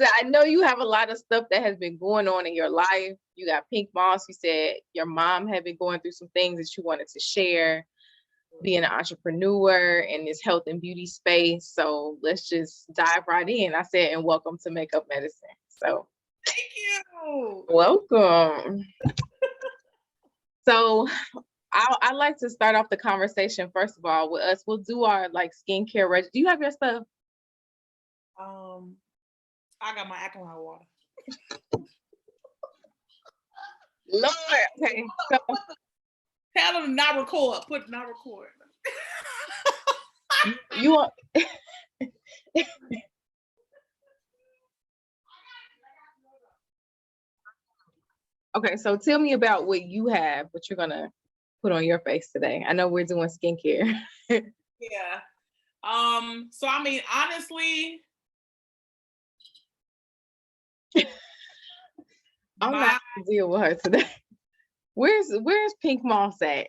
said, I know you have a lot of stuff that has been going on in your life. You got Pink Moss. You said your mom had been going through some things that you wanted to share, being an entrepreneur in this health and beauty space. So let's just dive right in. I said, and welcome to Makeup Medicine. So thank you. Welcome. So I like to start off the conversation, first of all, with us. We'll do our like skincare regimen. Do you have your stuff? I got my alkaline water. Lord, okay. So, tell them to not record. Put not record. you want Okay, so tell me about what you have, what you're gonna put on your face today. I know we're doing skincare. Yeah. So I mean, honestly, I'm not gonna deal with her today. Where's Pink Moss at?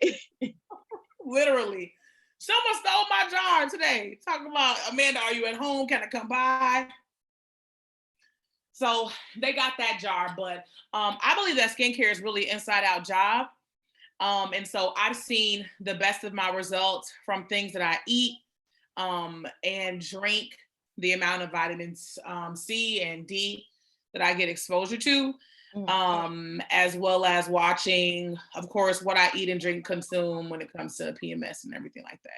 Literally. Someone stole my jar today. Talking about, Amanda, are you at home? Can I come by? So they got that jar, but I believe that skincare is really inside out job. And so I've seen the best of my results from things that I eat and drink, the amount of vitamins C and D that I get exposure to, as well as watching, of course, what I eat and drink, consume when it comes to PMS and everything like that.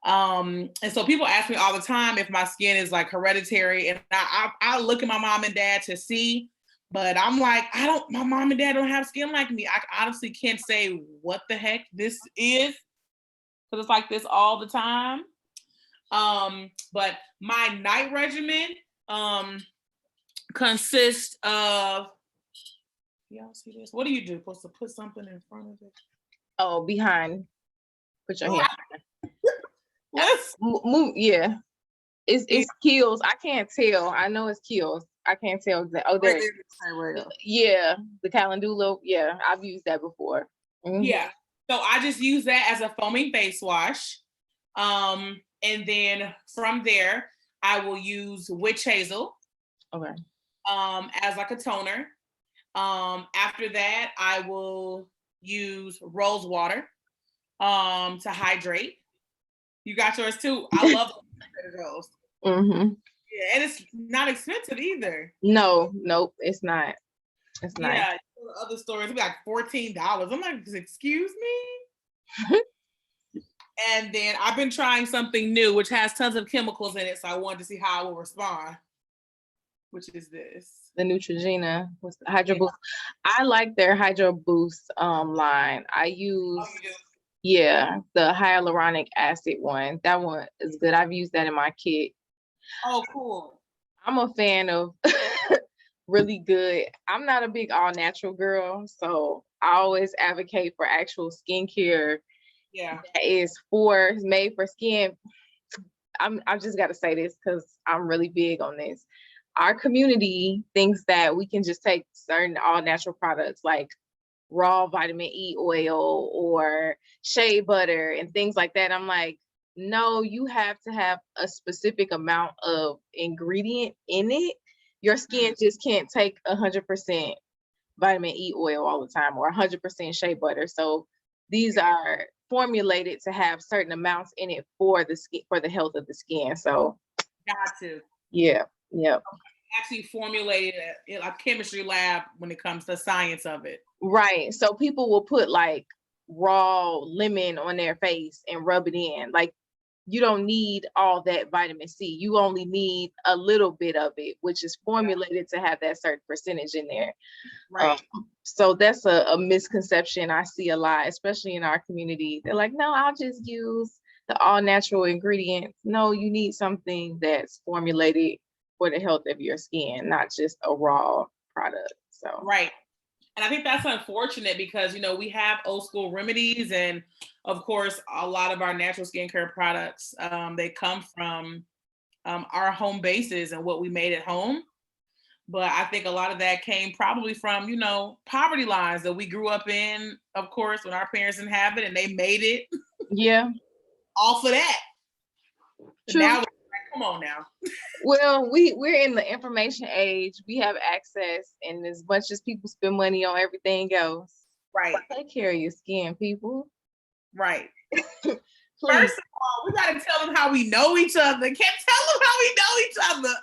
And so people ask me all the time if my skin is like hereditary, and I look at my mom and dad to see, but I'm like, my mom and dad don't have skin like me. I honestly can't say what the heck this is, because it's like this all the time. But my night regimen consists of, y'all see this? What do you do? Supposed to put something in front of it? Oh, behind. Put your hand. Let's move. Yeah, it's Kiehl's. I can't tell. I know it's Kiehl's. I can't tell that. Oh, there. Right. Yeah, the calendula. Yeah, I've used that before. Mm-hmm. Yeah. So I just use that as a foaming face wash. And then from there, I will use witch hazel. Okay. As like a toner. After that, I will use rose water to hydrate. You got yours too. I love those. Mm-hmm. Yeah, and it's not expensive either. Nope, it's not. It's not. Yeah, other stores it'll be like $14. I'm like, excuse me. And then I've been trying something new, which has tons of chemicals in it, so I wanted to see how I will respond. Which is this? The Neutrogena with the Hydro Boost. I like their Hydro Boost line. I use the hyaluronic acid one. That one is good. I've used that in my kit. Oh, cool. I'm a fan of really good. I'm not a big all natural girl, so I always advocate for actual skincare. Yeah, that is made for skin. I just got to say this because I'm really big on this. Our community thinks that we can just take certain all natural products like raw vitamin E oil or shea butter and things like that. I'm like, no, you have to have a specific amount of ingredient in it. Your skin just can't take 100% vitamin E oil all the time or 100% shea butter. So these are formulated to have certain amounts in it for the skin, for the health of the skin. So got to. Yeah. Actually formulated a chemistry lab when it comes to science of it. Right. So people will put like raw lemon on their face and rub it in. Like you don't need all that vitamin C. You only need a little bit of it, which is formulated to have that certain percentage in there. Right. So that's a misconception I see a lot, especially in our community. They're like, no, I'll just use the all natural ingredients. No, you need something that's formulated for the health of your skin, not just a raw product. So right. And I think that's unfortunate because, we have old school remedies and of course, a lot of our natural skincare products, they come from our home bases and what we made at home. But I think a lot of that came probably from, poverty lines that we grew up in, of course, when our parents didn't have it and they made it. Yeah. Off of that. True. Now we're Come on now. Well, we're in the information age. We have access, and as much as people spend money on everything else, Right. take care of your skin, people. Right. Please. First of all, we gotta tell them how we know each other. Can't tell them how we know each other.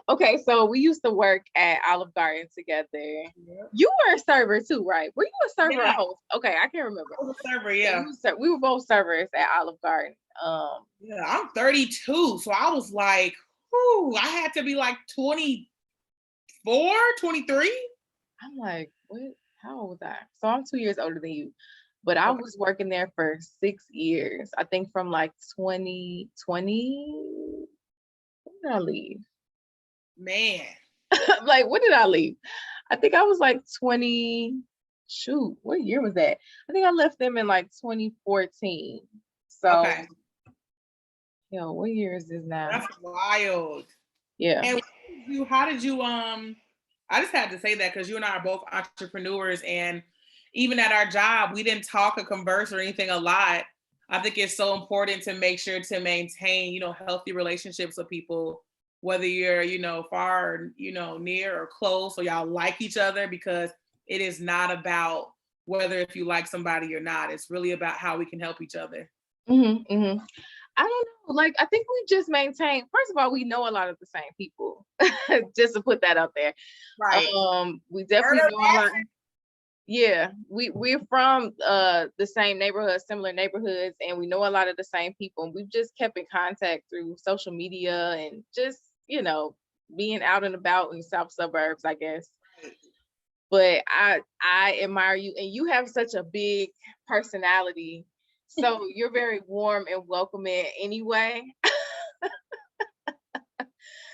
Okay, so we used to work at Olive Garden together. Yeah. You were a server too, right? Were you a server or Yeah. host? Okay, I can't remember. I was a server, yeah. We were both servers at Olive Garden. Yeah, I'm 32, so I was like, whew, I had to be like 24, 23. I'm like, what? How old was I? So I'm 2 years older than you, but I was working there for 6 years. I think from like 2020. When did I leave? Man. Like, when did I leave? I think I was like 20. Shoot, what year was that? I think I left them in like 2014. So, Okay. yo, what year is this now? That's wild. Yeah. And how did you I just had to say that because you and I are both entrepreneurs, and even at our job, we didn't talk or converse or anything a lot. I think it's so important to make sure to maintain, healthy relationships with people, whether you're, far, near or close, or y'all like each other, because it is not about whether if you like somebody or not. It's really about how we can help each other. I don't know. Like, I think we just maintain. First of all, we know a lot of the same people. Just to put that out there. Right. We definitely know a lot. Yeah, we're from the same neighborhood, similar neighborhoods, and we know a lot of the same people. And we've just kept in contact through social media and just, being out and about in the south suburbs, I guess. But I admire you, and you have such a big personality. So you're very warm and welcoming anyway.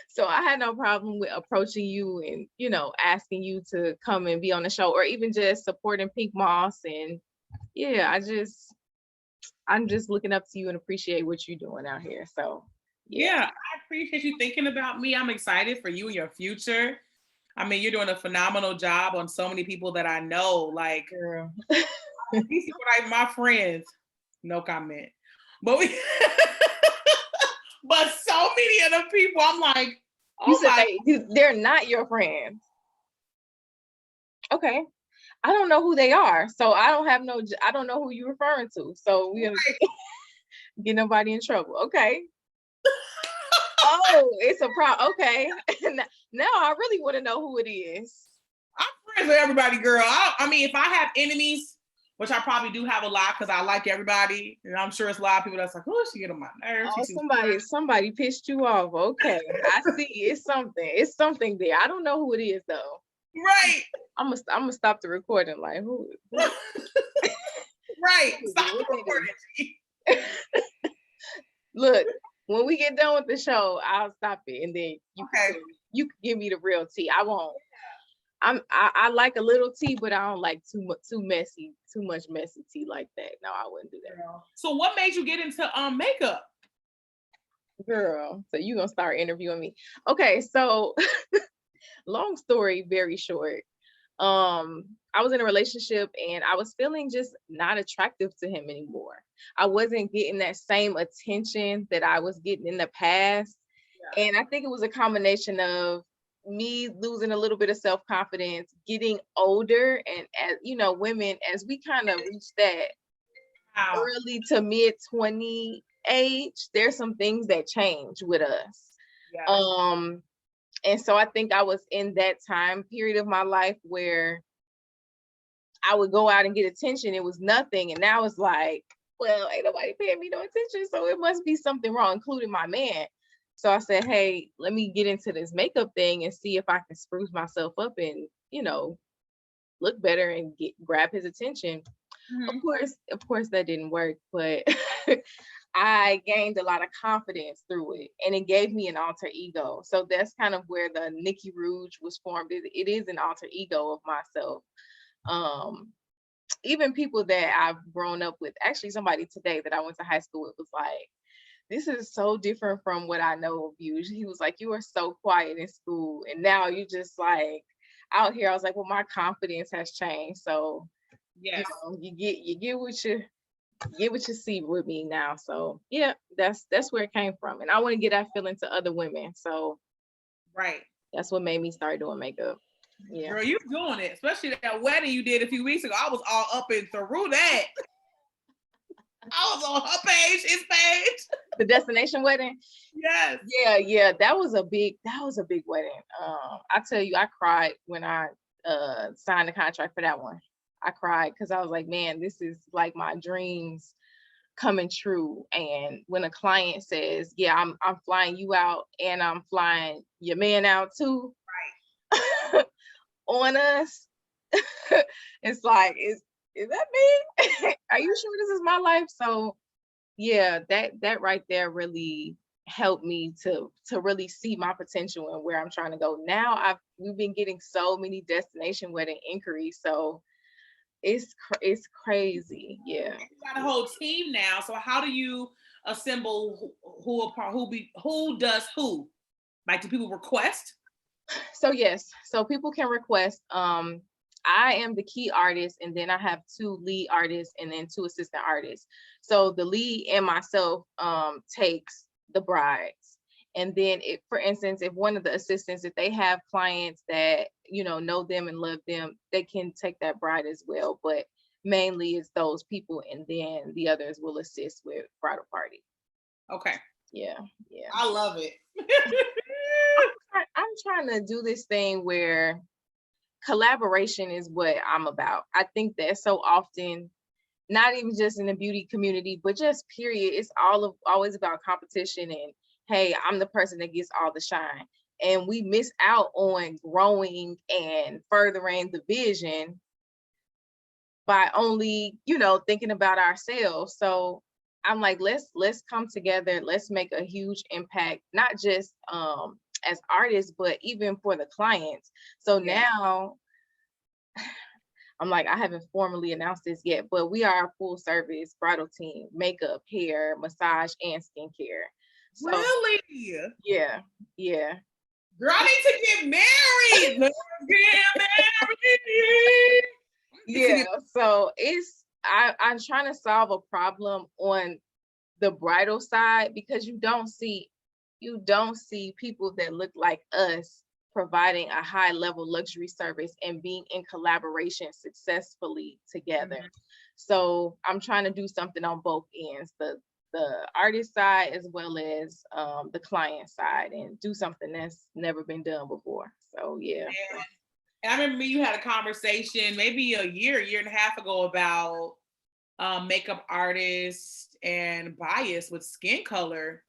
So I had no problem with approaching you and, asking you to come and be on the show, or even just supporting Pink Moss. And yeah, I'm just looking up to you and appreciate what you're doing out here. So yeah, I appreciate you thinking about me. I'm excited for you and your future. I mean, you're doing a phenomenal job on so many people that I know. Like, girl. these people like my friends. No comment. But but so many of the people, I'm like, You said they're not your friends. Okay. I don't know who they are. So I don't know who you're referring to. So we're gonna get nobody in trouble. Okay. Oh, it's a problem. Okay. Now I really want to know who it is. I'm friends with everybody, girl. I mean, if I have enemies, which I probably do have a lot because I like everybody, and I'm sure it's a lot of people that's like, oh, she get on my nerves. Oh, somebody pissed you off. Okay. I see. It's something there. I don't know who it is though. Right. I'm gonna stop the recording. Like, who? Right. Stop the recording. Look, when we get done with the show, I'll stop it, and then you can give me the real tea. I won't. I like a little tea, but I don't like too much messy tea like that. No, I wouldn't do that. So what made you get into makeup? Girl, so you gonna start interviewing me. Okay, so long story, very short. I was in a relationship and I was feeling just not attractive to him anymore. I wasn't getting that same attention that I was getting in the past. Yeah. And I think it was a combination of me losing a little bit of self-confidence, getting older, and as women, as we kind of reach that early to mid 20 age, there's some things that change with us. Yeah. And so I think I was in that time period of my life where I would go out and get attention. It was nothing. And now it's like, well, ain't nobody paying me no attention. So it must be something wrong, including my man. So I said, hey, let me get into this makeup thing and see if I can spruce myself up and, look better and grab his attention. Mm-hmm. Of course that didn't work, but I gained a lot of confidence through it, and it gave me an alter ego. So that's kind of where the Nikki Rouge was formed. It is an alter ego of myself. Even people that I've grown up with, actually somebody today that I went to high school with was like, this is so different from what I know of you. He was like, you were so quiet in school, and now you just like out here. I was like, well, my confidence has changed. So yes, you get what get what you see with me now. So yeah, that's where it came from. And I want to get that feeling to other women. So Right. that's what made me start doing makeup. Yeah. Girl, you doing it, especially that wedding you did a few weeks ago. I was all up and through that. I was on her page, his page. The destination wedding. Yes. Yeah. That was a big wedding. I tell you, I cried when I signed the contract for that one. I cried because I was like, man, this is like my dreams coming true. And when a client says, yeah, I'm flying you out and I'm flying your man out too, on us, it's like, is that me? Are you sure this is my life? So yeah, that right there really helped me to really see my potential and where I'm trying to go. Now we've been getting so many destination wedding inquiries, so it's crazy. Yeah. You got a whole team now. So how do you assemble who does who? Like, do people request? So yes, so people can request. I am the key artist, and then I have 2 lead artists and then 2 assistant artists. So the lead and myself takes the brides. And then if, for instance, if one of the assistants, if they have clients that, know them and love them, they can take that bride as well. But mainly it's those people, and then the others will assist with bridal party. Okay. Yeah. I love it. I'm trying to do this thing where collaboration is what I'm about. I think that so often, not even just in the beauty community, but just period, it's always about competition and, hey, I'm the person that gets all the shine. And we miss out on growing and furthering the vision by only, thinking about ourselves. So I'm like, let's come together, let's make a huge impact, not just as artists, but even for the clients. So now I'm like, I haven't formally announced this yet, but we are a full service bridal team, makeup, hair, massage, and skincare. So, really? Yeah. Girl, I need to get married. Let's get married. Yeah. So I'm trying to solve a problem on the bridal side, because you don't see people that look like us providing a high level luxury service and being in collaboration successfully together. Mm-hmm. So I'm trying to do something on both ends, the artist side as well as the client side, and do something that's never been done before. So yeah. And I remember you had a conversation maybe a year and a half ago about makeup artists and bias with skin color.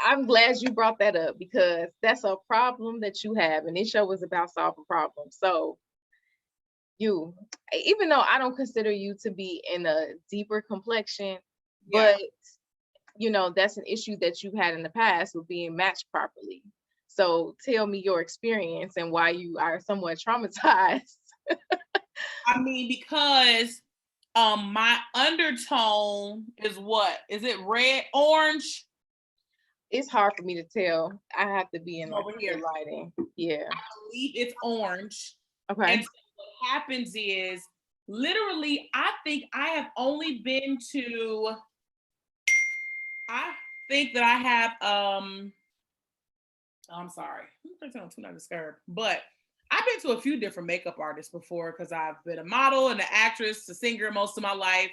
I'm glad you brought that up, because that's a problem that you have, and this show was about solving problems. So even though I don't consider you to be in a deeper complexion, but that's an issue that you've had in the past with being matched properly. So tell me your experience and why you are somewhat traumatized. I mean, because my undertone is what? Is it red, orange? It's hard for me to tell. I have to be in over here lighting. Yeah. I believe it's orange. Okay. And so what happens is, literally, I think I have only been to, I think that I have, I'm sorry, I'm not disturbed, but I've been to a few different makeup artists before, because I've been a model and an actress, a singer most of my life.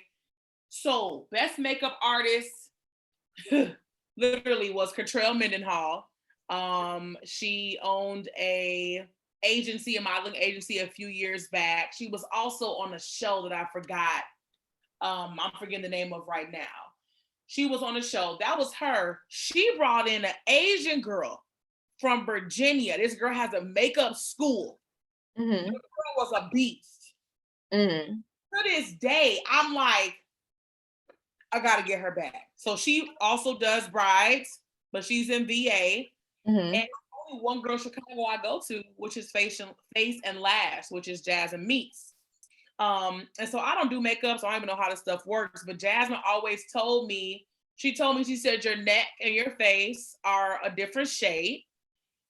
So best makeup artist literally was Catrell Mendenhall. She owned a modeling agency a few years back. She was also on a show that I forgot. I'm forgetting the name of right now. She was on a show. That was her. She brought in an Asian girl from Virginia. This girl has a makeup school. Mm-hmm. The girl was a beast. Mm-hmm. To this day, I'm like, I got to get her back. So she also does brides, but she's in VA. Mm-hmm. And only one girl Chicago I go to, which is Face and Lash, which is Jasmine Meets. And so I don't do makeup, so I don't even know how this stuff works. But Jasmine always told me, she said, your neck and your face are a different shade.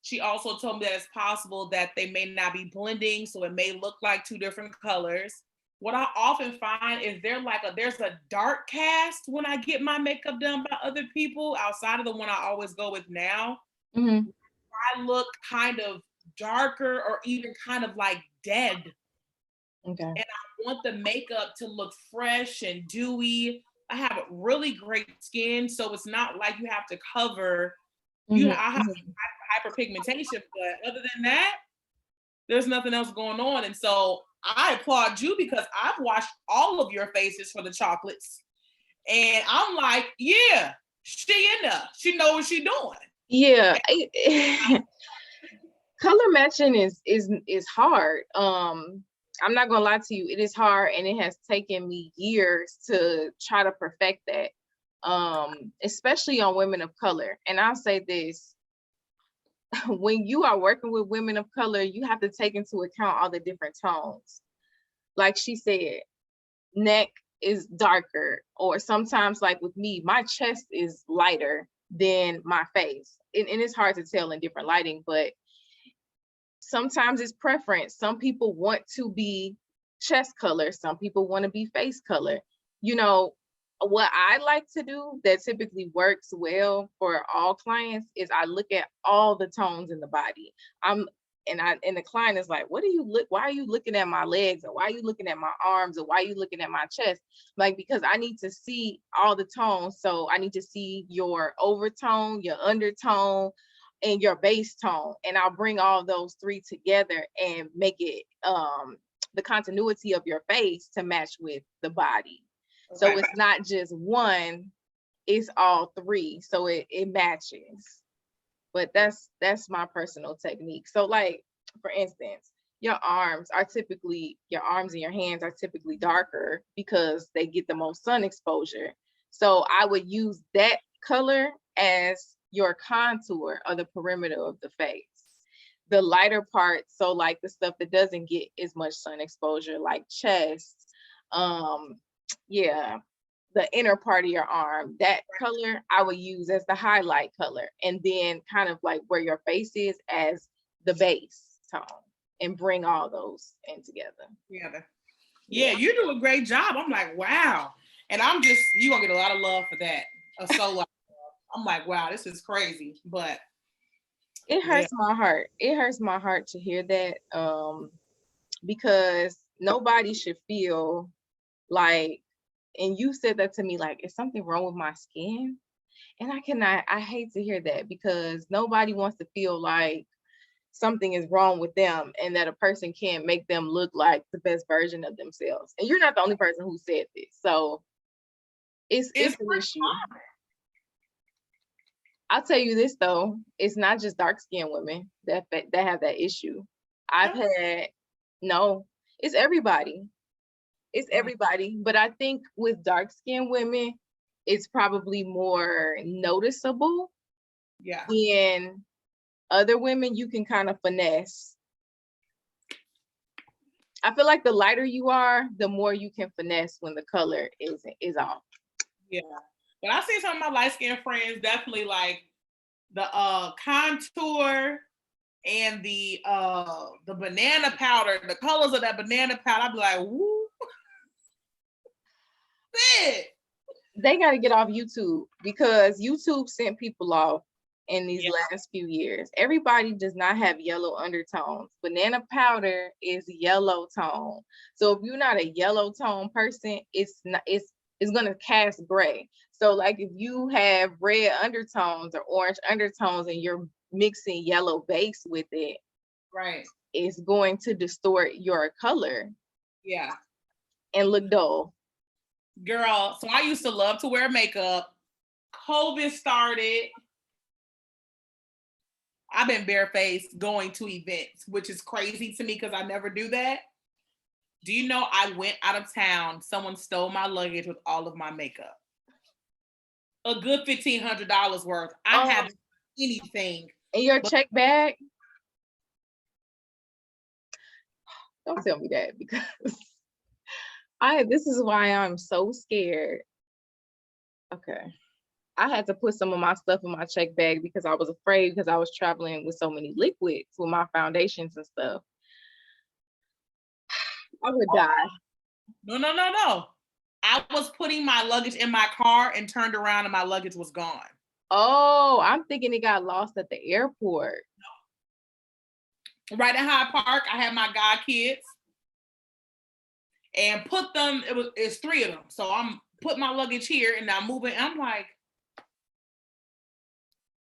She also told me that it's possible that they may not be blending, so it may look like 2 different colors. what I often find is there's a dark cast when I get my makeup done by other people outside of the one I always go with now. Mm-hmm. I look kind of darker or even kind of like dead. Okay. And I want the makeup to look fresh and dewy. I have really great skin, so it's not like you have to cover. Mm-hmm. I have hyperpigmentation, but other than that, there's nothing else going on. And so I applaud you because I've watched all of your faces for the chocolates, and I'm like, yeah, she in there. She know what she doing. Yeah. Color matching is hard. I'm not gonna lie to you, it is hard, and it has taken me years to try to perfect that. Especially on women of color. And I'll say this, when you are working with women of color, you have to take into account all the different tones. Like she said, neck is darker, or sometimes, like with me, my chest is lighter than my face. And it's hard to tell in different lighting, but sometimes it's preference. Some people want to be chest color, some people want to be face color. You know, what I like to do that typically works well for all clients is I look at all the tones in the body. And the client is like, what do you look, why are you looking at my legs, or why are you looking at my arms, or why are you looking at my chest? Like, because I need to see all the tones. So I need to see your overtone, your undertone, and your base tone, and I'll bring all those three together and make it the continuity of your face to match with the body. Okay. So it's not just one, it's all three, so it matches. But that's my personal technique. So, like, for instance, your arms and your hands are typically darker because they get the most sun exposure. So I would use that color as your contour or the perimeter of the face. The lighter parts, so like the stuff that doesn't get as much sun exposure, like chest, yeah, the inner part of your arm, that color I would use as the highlight color, and then kind of like where your face is as the base tone, and bring all those in together. Yeah, you do a great job. I'm like, wow. And you're gonna get a lot of love for that. A solo. I'm like, wow, this is crazy. But it hurts my heart. It hurts my heart to hear that. Because nobody should feel like, and you said that to me, like, is something wrong with my skin? And I hate to hear that, because nobody wants to feel like something is wrong with them and that a person can't make them look like the best version of themselves. And you're not the only person who said this. So it's an issue. I'll tell you this though, it's not just dark skinned women that have that issue. It's everybody. It's everybody. But I think with dark skinned women, it's probably more noticeable. Yeah. In other women, you can kind of finesse. I feel like the lighter you are, the more you can finesse when the color is off. Yeah. But I see some of my light-skinned friends definitely like the contour and the banana powder, the colors of that banana powder. I'd be like, woo. They got to get off YouTube, because YouTube sent people off in these last few years. Everybody does not have yellow undertones. Banana powder is yellow tone. So if you're not a yellow tone person, it's going to cast gray. So like if you have red undertones or orange undertones and you're mixing yellow base with it, right, it's going to distort your color. Yeah. And look dull. Girl, so I used to love to wear makeup. COVID started. I've been barefaced going to events, which is crazy to me because I never do that. Do you know I went out of town? Someone stole my luggage with all of my makeup. A good $1,500 worth. I haven't anything. In your check bag? Don't tell me that, because this is why I'm so scared. Okay. I had to put some of my stuff in my check bag because I was afraid, because I was traveling with so many liquids with my foundations and stuff. I would die. No. I was putting my luggage in my car and turned around and my luggage was gone. Oh, I'm thinking it got lost at the airport. Right in Hyde Park, I had my god kids and put them, it's 3 of them. So I'm putting my luggage here and I'm moving. I'm like,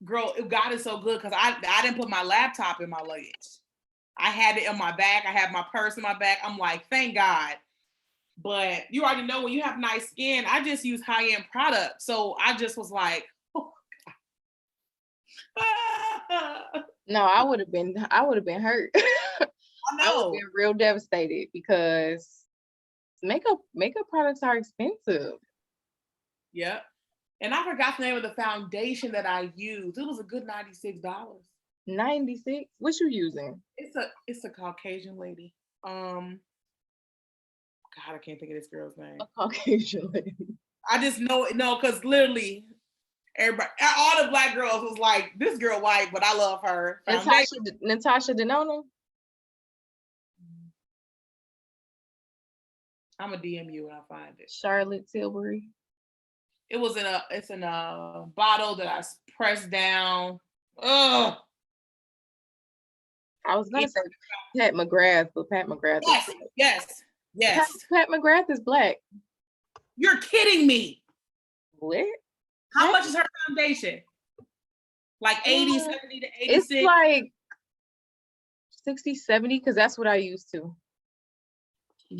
girl, God is so good because I didn't put my laptop in my luggage. I had it in my bag. I had my purse in my bag. I'm like, thank God. But you already know when you have nice skin, I just use high-end products. So I just was like, oh. No, I would have been hurt. I I would have know. been real devastated because makeup products are expensive. Yep. And I forgot the name of the foundation that I used. It was a good $96. 96? What you using? It's a Caucasian lady. God, I can't think of this girl's name. A Caucasian lady. I just know it, no, because literally everybody, all the black girls was like, this girl white, but I love her. Natasha Denona? I'm gonna DM you when I find it. Charlotte Tilbury. It's in a bottle that I pressed down. Ugh. I was gonna say Pat McGrath, but Pat McGrath is Yes. Pat McGrath is black. You're kidding me. What? How much is her foundation? Like 80, 70 to 86? It's like 60, 70, because that's what I used to.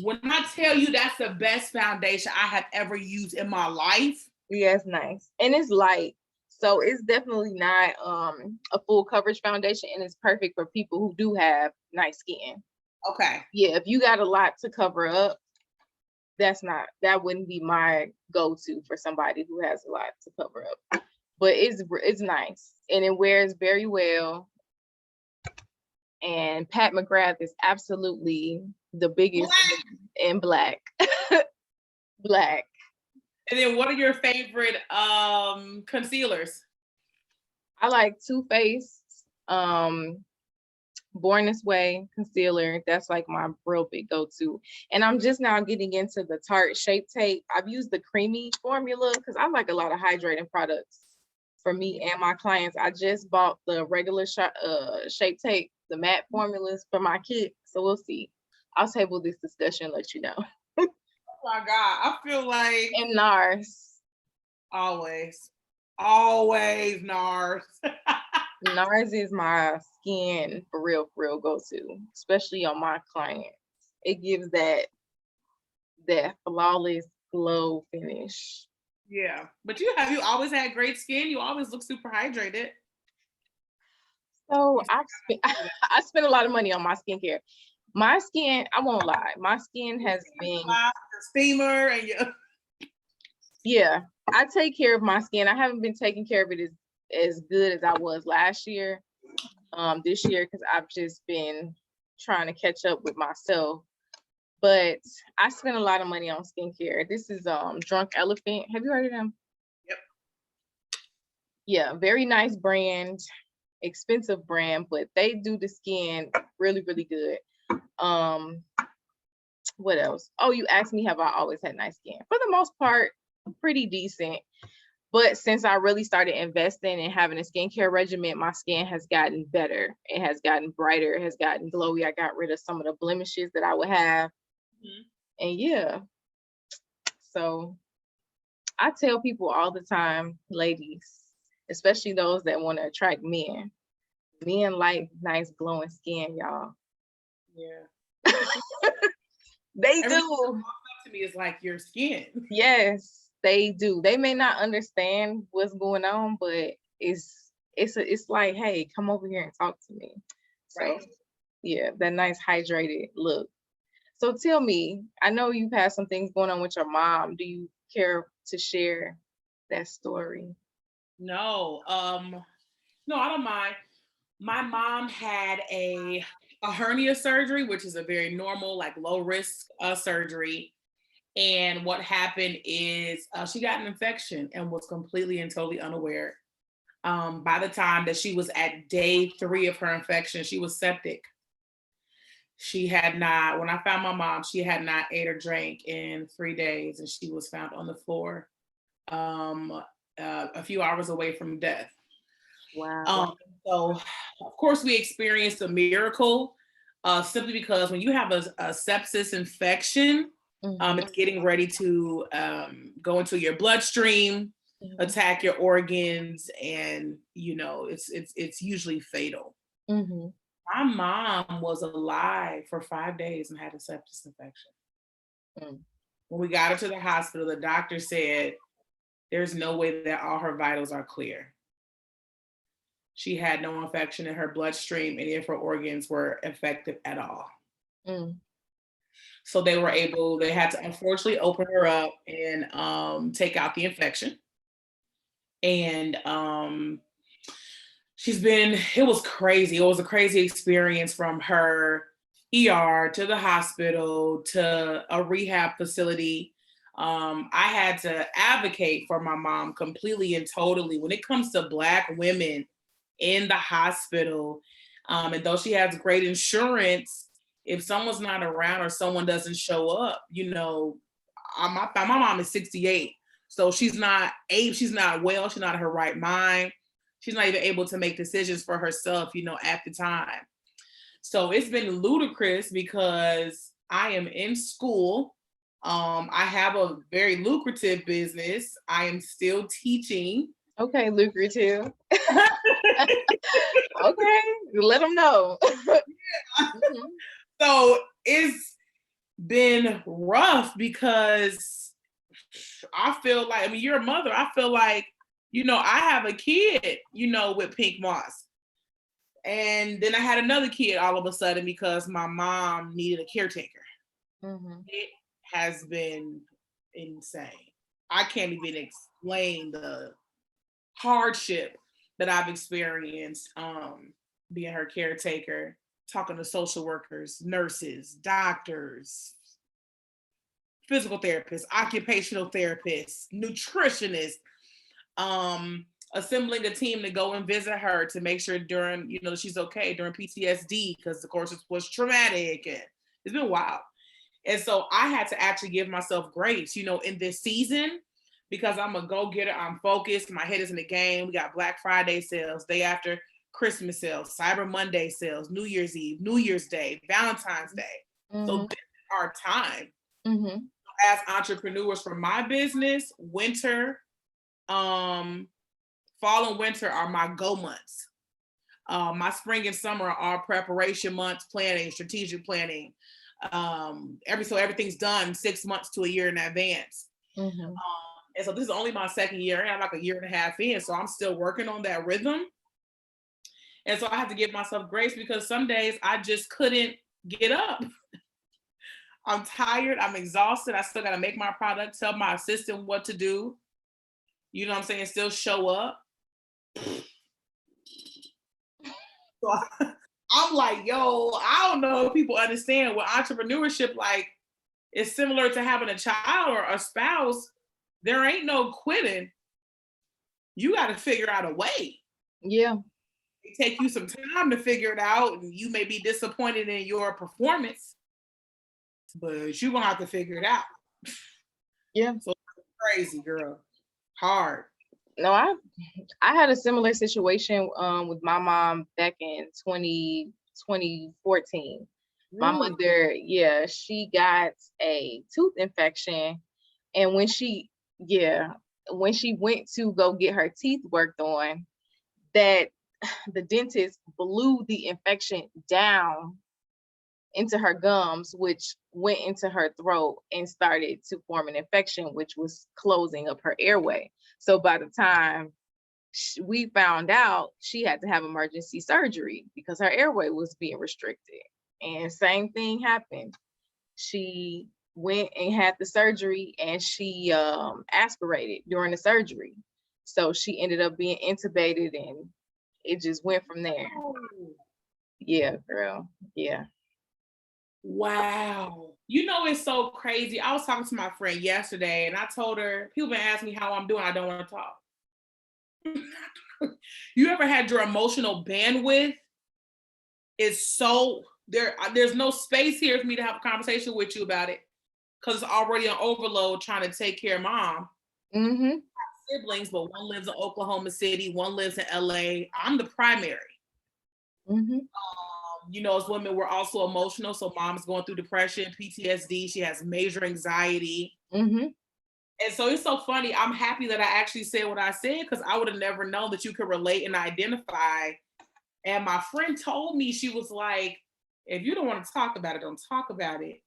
When I tell you that's the best foundation I have ever used in my life. Yeah, it's nice. And it's light. So it's definitely not a full coverage foundation, and it's perfect for people who do have nice skin. Okay. Yeah, if you got a lot to cover up, that wouldn't be my go-to for somebody who has a lot to cover up. But it's nice and it wears very well. And Pat McGrath is absolutely the biggest in black. Black. And then what are your favorite concealers? I like Too Faced, Born This Way concealer. That's like my real big go-to. And I'm just now getting into the Tarte Shape Tape. I've used the creamy formula because I like a lot of hydrating products for me and my clients. I just bought the regular Shape Tape, the matte formulas for my kit. So we'll see. I'll table this discussion, let you know. Oh my God, I feel like. And NARS. Always NARS. NARS is my skin for real go-to, especially on my clients. It gives that flawless glow finish. Yeah, but have you always had great skin? You always look super hydrated. So I spent a lot of money on my skincare. My skin, I won't lie, my skin has been steamer and yeah. I take care of my skin. I haven't been taking care of it as good as I was last year. This year, because I've just been trying to catch up with myself. But I spent a lot of money on skincare. This is Drunk Elephant. Have you heard of them? Yep. Yeah, very nice brand, expensive brand, but they do the skin really good. What else? Oh, you asked me, have I always had nice skin? For the most part, pretty decent. But since I really started investing and having a skincare regimen, my skin has gotten better. It has gotten brighter. It has gotten glowy. I got rid of some of the blemishes that I would have. Mm-hmm. And yeah. So I tell people all the time, ladies, especially those that want to attract men. Men like nice glowing skin, y'all. Yeah. They Everything do. to me is like your skin. Yes. They do. They may not understand what's going on, but it's like, hey, come over here and talk to me. Right. So yeah, that nice hydrated look. So tell me, I know you've had some things going on with your mom. Do you care to share that story? No, no, I don't mind. My mom had a hernia surgery, which is a very normal, like low risk surgery. And what happened is she got an infection and was completely and totally unaware. By the time that she was at day 3 of her infection, she was septic. She had not, when I found my mom, she had not ate or drank in 3 days, and she was found on the floor a few hours away from death. Wow. So, of course, we experienced a miracle simply because when you have a sepsis infection, it's getting ready to go into your bloodstream, attack your organs, and it's usually fatal. My mom was alive for 5 days and had a sepsis infection. When we got her to the hospital, the doctor said there's no way that all her vitals are clear. She had no infection in her bloodstream. Any of her organs were affected at all. So they had to unfortunately open her up and take out the infection. And it was crazy. It was a crazy experience, from her ER to the hospital to a rehab facility. I had to advocate for my mom completely and totally when it comes to Black women in the hospital. And though she has great insurance, if someone's not around or someone doesn't show up, my mom is 68. So she's not well, she's not in her right mind. She's not even able to make decisions for herself, at the time. So it's been ludicrous because I am in school. I have a very lucrative business. I am still teaching. Okay, lucrative. Okay, let them know. So it's been rough because I feel like, you're a mother. I feel like, I have a kid, with pink moss. And then I had another kid all of a sudden because my mom needed a caretaker. It has been insane. I can't even explain the hardship that I've experienced being her caretaker, talking to social workers, nurses, doctors, physical therapists, occupational therapists, nutritionists, assembling a team to go and visit her to make sure during, she's okay during PTSD, because of course it was traumatic and it's been wild. And so I had to actually give myself grace, in this season, because I'm a go-getter, I'm focused, my head is in the game. We got Black Friday sales, day after Christmas sales, Cyber Monday sales, New Year's Eve, New Year's Day, Valentine's Day. So this is our time. As entrepreneurs for my business, winter, fall and winter are my go months. My spring and summer are all preparation months, planning, strategic planning. So everything's done 6 months to a year in advance. And so this is only my second year. I'm like a year and a half in, so I'm still working on that rhythm. And so I have to give myself grace because some days I just couldn't get up. I'm tired, I'm exhausted. I still got to make my product, tell my assistant what to do. You know what I'm saying? Still show up. So I'm like, yo, I don't know if people understand what entrepreneurship, like, is similar to having a child or a spouse. There ain't no quitting. You got to figure out a way. Yeah. It take you some time to figure it out, and you may be disappointed in your performance, but you're gonna have to figure it out. Yeah. So crazy, girl. Hard. No, I had a similar situation with my mom back in 2014. My mother, she got a tooth infection, and when she went to go get her teeth worked on, that the dentist blew the infection down into her gums, which went into her throat and started to form an infection, which was closing up her airway. So by the time we found out, she had to have emergency surgery because her airway was being restricted. And same thing happened. She went and had the surgery, and she aspirated during the surgery. So she ended up being intubated, and it just went from there. Yeah, girl. Yeah. Wow. It's so crazy. I was talking to my friend yesterday, and I told her, people been asking me how I'm doing. I don't want to talk. You ever had your emotional bandwidth is so there's no space here for me to have a conversation with you about it because it's already on overload trying to take care of mom. Mm-hmm. Siblings, but one lives in Oklahoma City, one lives in LA. I'm the primary. Mm-hmm. As women, we're also emotional. So mom's going through depression, PTSD. She has major anxiety. Mm-hmm. And so it's so funny. I'm happy that I actually said what I said because I would have never known that you could relate and identify. And my friend told me, she was like, if you don't want to talk about it, don't talk about it.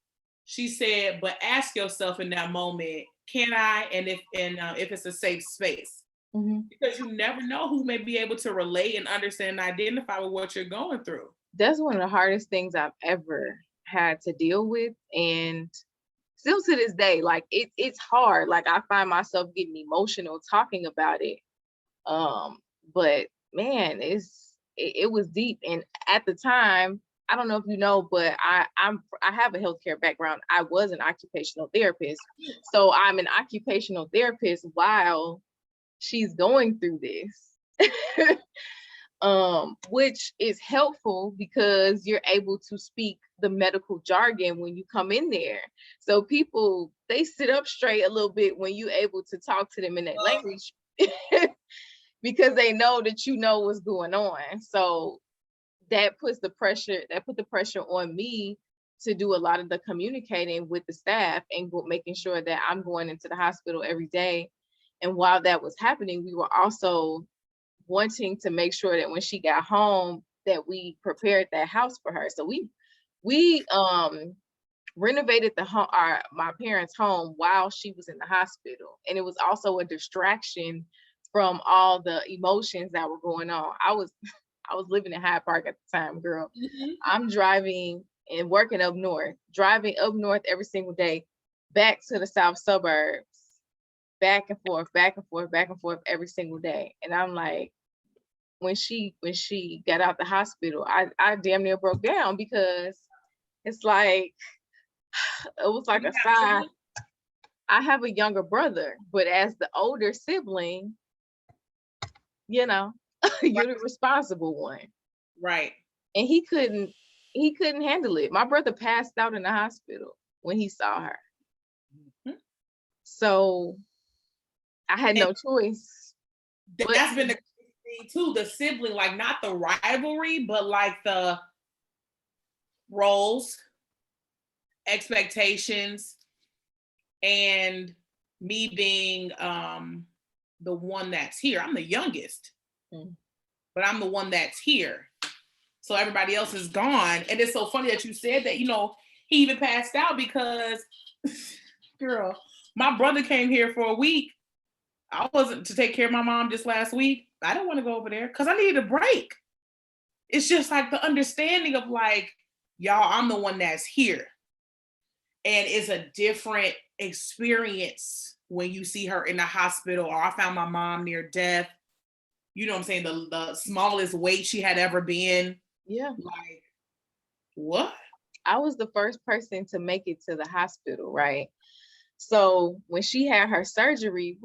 She said, but ask yourself in that moment, can I? And if it's a safe space. Mm-hmm. Because you never know who may be able to relate and understand and identify with what you're going through. That's one of the hardest things I've ever had to deal with. And still to this day, like it's hard. Like I find myself getting emotional talking about it. But man, it was deep. And at the time, I don't know if you know, but I have a healthcare background. I was an occupational therapist. So I'm an occupational therapist while she's going through this. Which is helpful because you're able to speak the medical jargon when you come in there. So people, they sit up straight a little bit when you're able to talk to them in that language because they know that you know what's going on. So that put the pressure on me to do a lot of the communicating with the staff and making sure that I'm going into the hospital every day. And while that was happening, we were also wanting to make sure that when she got home that we prepared that house for her. So we renovated my parents' home while she was in the hospital. And it was also a distraction from all the emotions that were going on. I was living in Hyde Park at the time, girl. Mm-hmm. I'm driving and working driving up north every single day, back to the south suburbs, back and forth, back and forth, back and forth every single day. And I'm like, when she got out the hospital, I damn near broke down because it's like, it was like a sigh. I have a younger brother, but as the older sibling, you're the responsible one. Right. And he couldn't handle it. My brother passed out in the hospital when he saw her. Mm-hmm. So I had no choice. That's been the thing too, the sibling, like not the rivalry, but like the roles, expectations, and me being the one that's here. I'm the youngest, but I'm the one that's here. So everybody else is gone. And it's so funny that you said that, he even passed out because, girl, my brother came here for a week. I wasn't to take care of my mom just last week. I didn't want to go over there because I needed a break. It's just like the understanding of like, y'all, I'm the one that's here. And it's a different experience when you see her in the hospital, or I found my mom near death. You know what I'm saying? The smallest weight she had ever been. Yeah. Like, what? I was the first person to make it to the hospital, right? So when she had her surgery,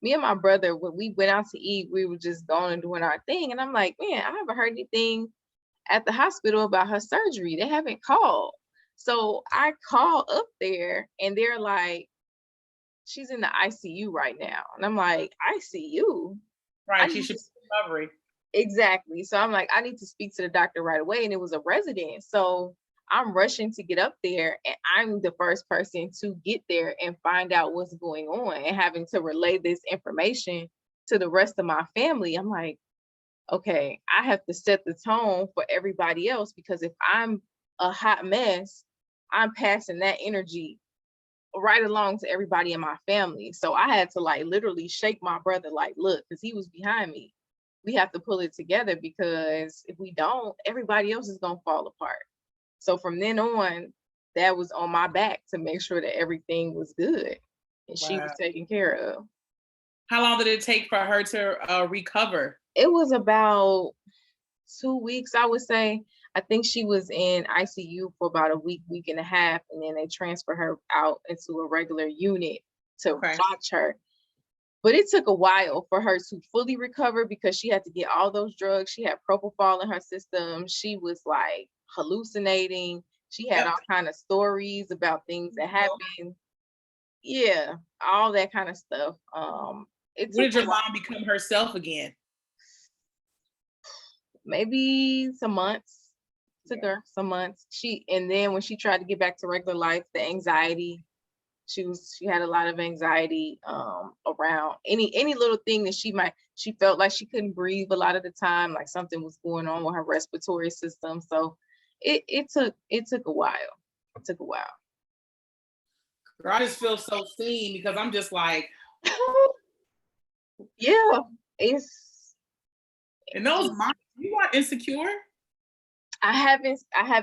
me and my brother, when we went out to eat, we were just going and doing our thing. And I'm like, man, I haven't heard anything at the hospital about her surgery. They haven't called. So I call up there and they're like, she's in the ICU right now. And I'm like, ICU? Right, she should be recovery. Exactly. So I'm like, I need to speak to the doctor right away. And it was a resident. So I'm rushing to get up there, and I'm the first person to get there and find out what's going on and having to relay this information to the rest of my family. I'm like, okay, I have to set the tone for everybody else, because if I'm a hot mess, I'm passing that energy right along to everybody in my family. So I had to like literally shake my brother, like, look, because he was behind me. We have to pull it together, because if we don't, everybody else is going to fall apart. So from then on, that was on my back to make sure that everything was good and she was taken care of. How long did it take for her to recover? It was about 2 weeks, I would say. I think she was in ICU for about a week and a half, and then they transferred her out into a regular unit to watch her. But it took a while for her to fully recover, because she had to get all those drugs. She had propofol in her system. She was like hallucinating. She had Yep. all kind of stories about things that happened. Yeah, all that kind of stuff. It When took did your mom become herself again? maybe some months. Took Yeah. her some months. And then when she tried to get back to regular life, the anxiety, she had a lot of anxiety around any little thing that she felt like she couldn't breathe a lot of the time, like something was going on with her respiratory system. So it took a while. It took a while. Girl, I just feel so seen because I'm just like, Yeah, it's and those moms, you want Insecure? I have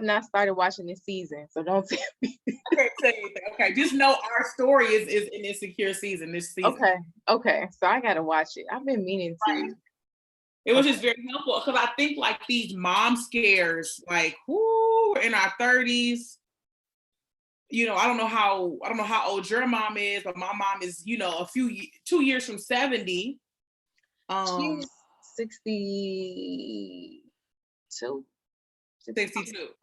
not started watching this season, so don't tell me. Okay, say anything. Okay, just know our story is an Insecure season this season. Okay, so I gotta watch it. I've been meaning Right. to. It was just very helpful because I think like these mom scares, like who in our 30s, I don't know how old your mom is, but my mom is, 2 years from 70. She's 62. 62.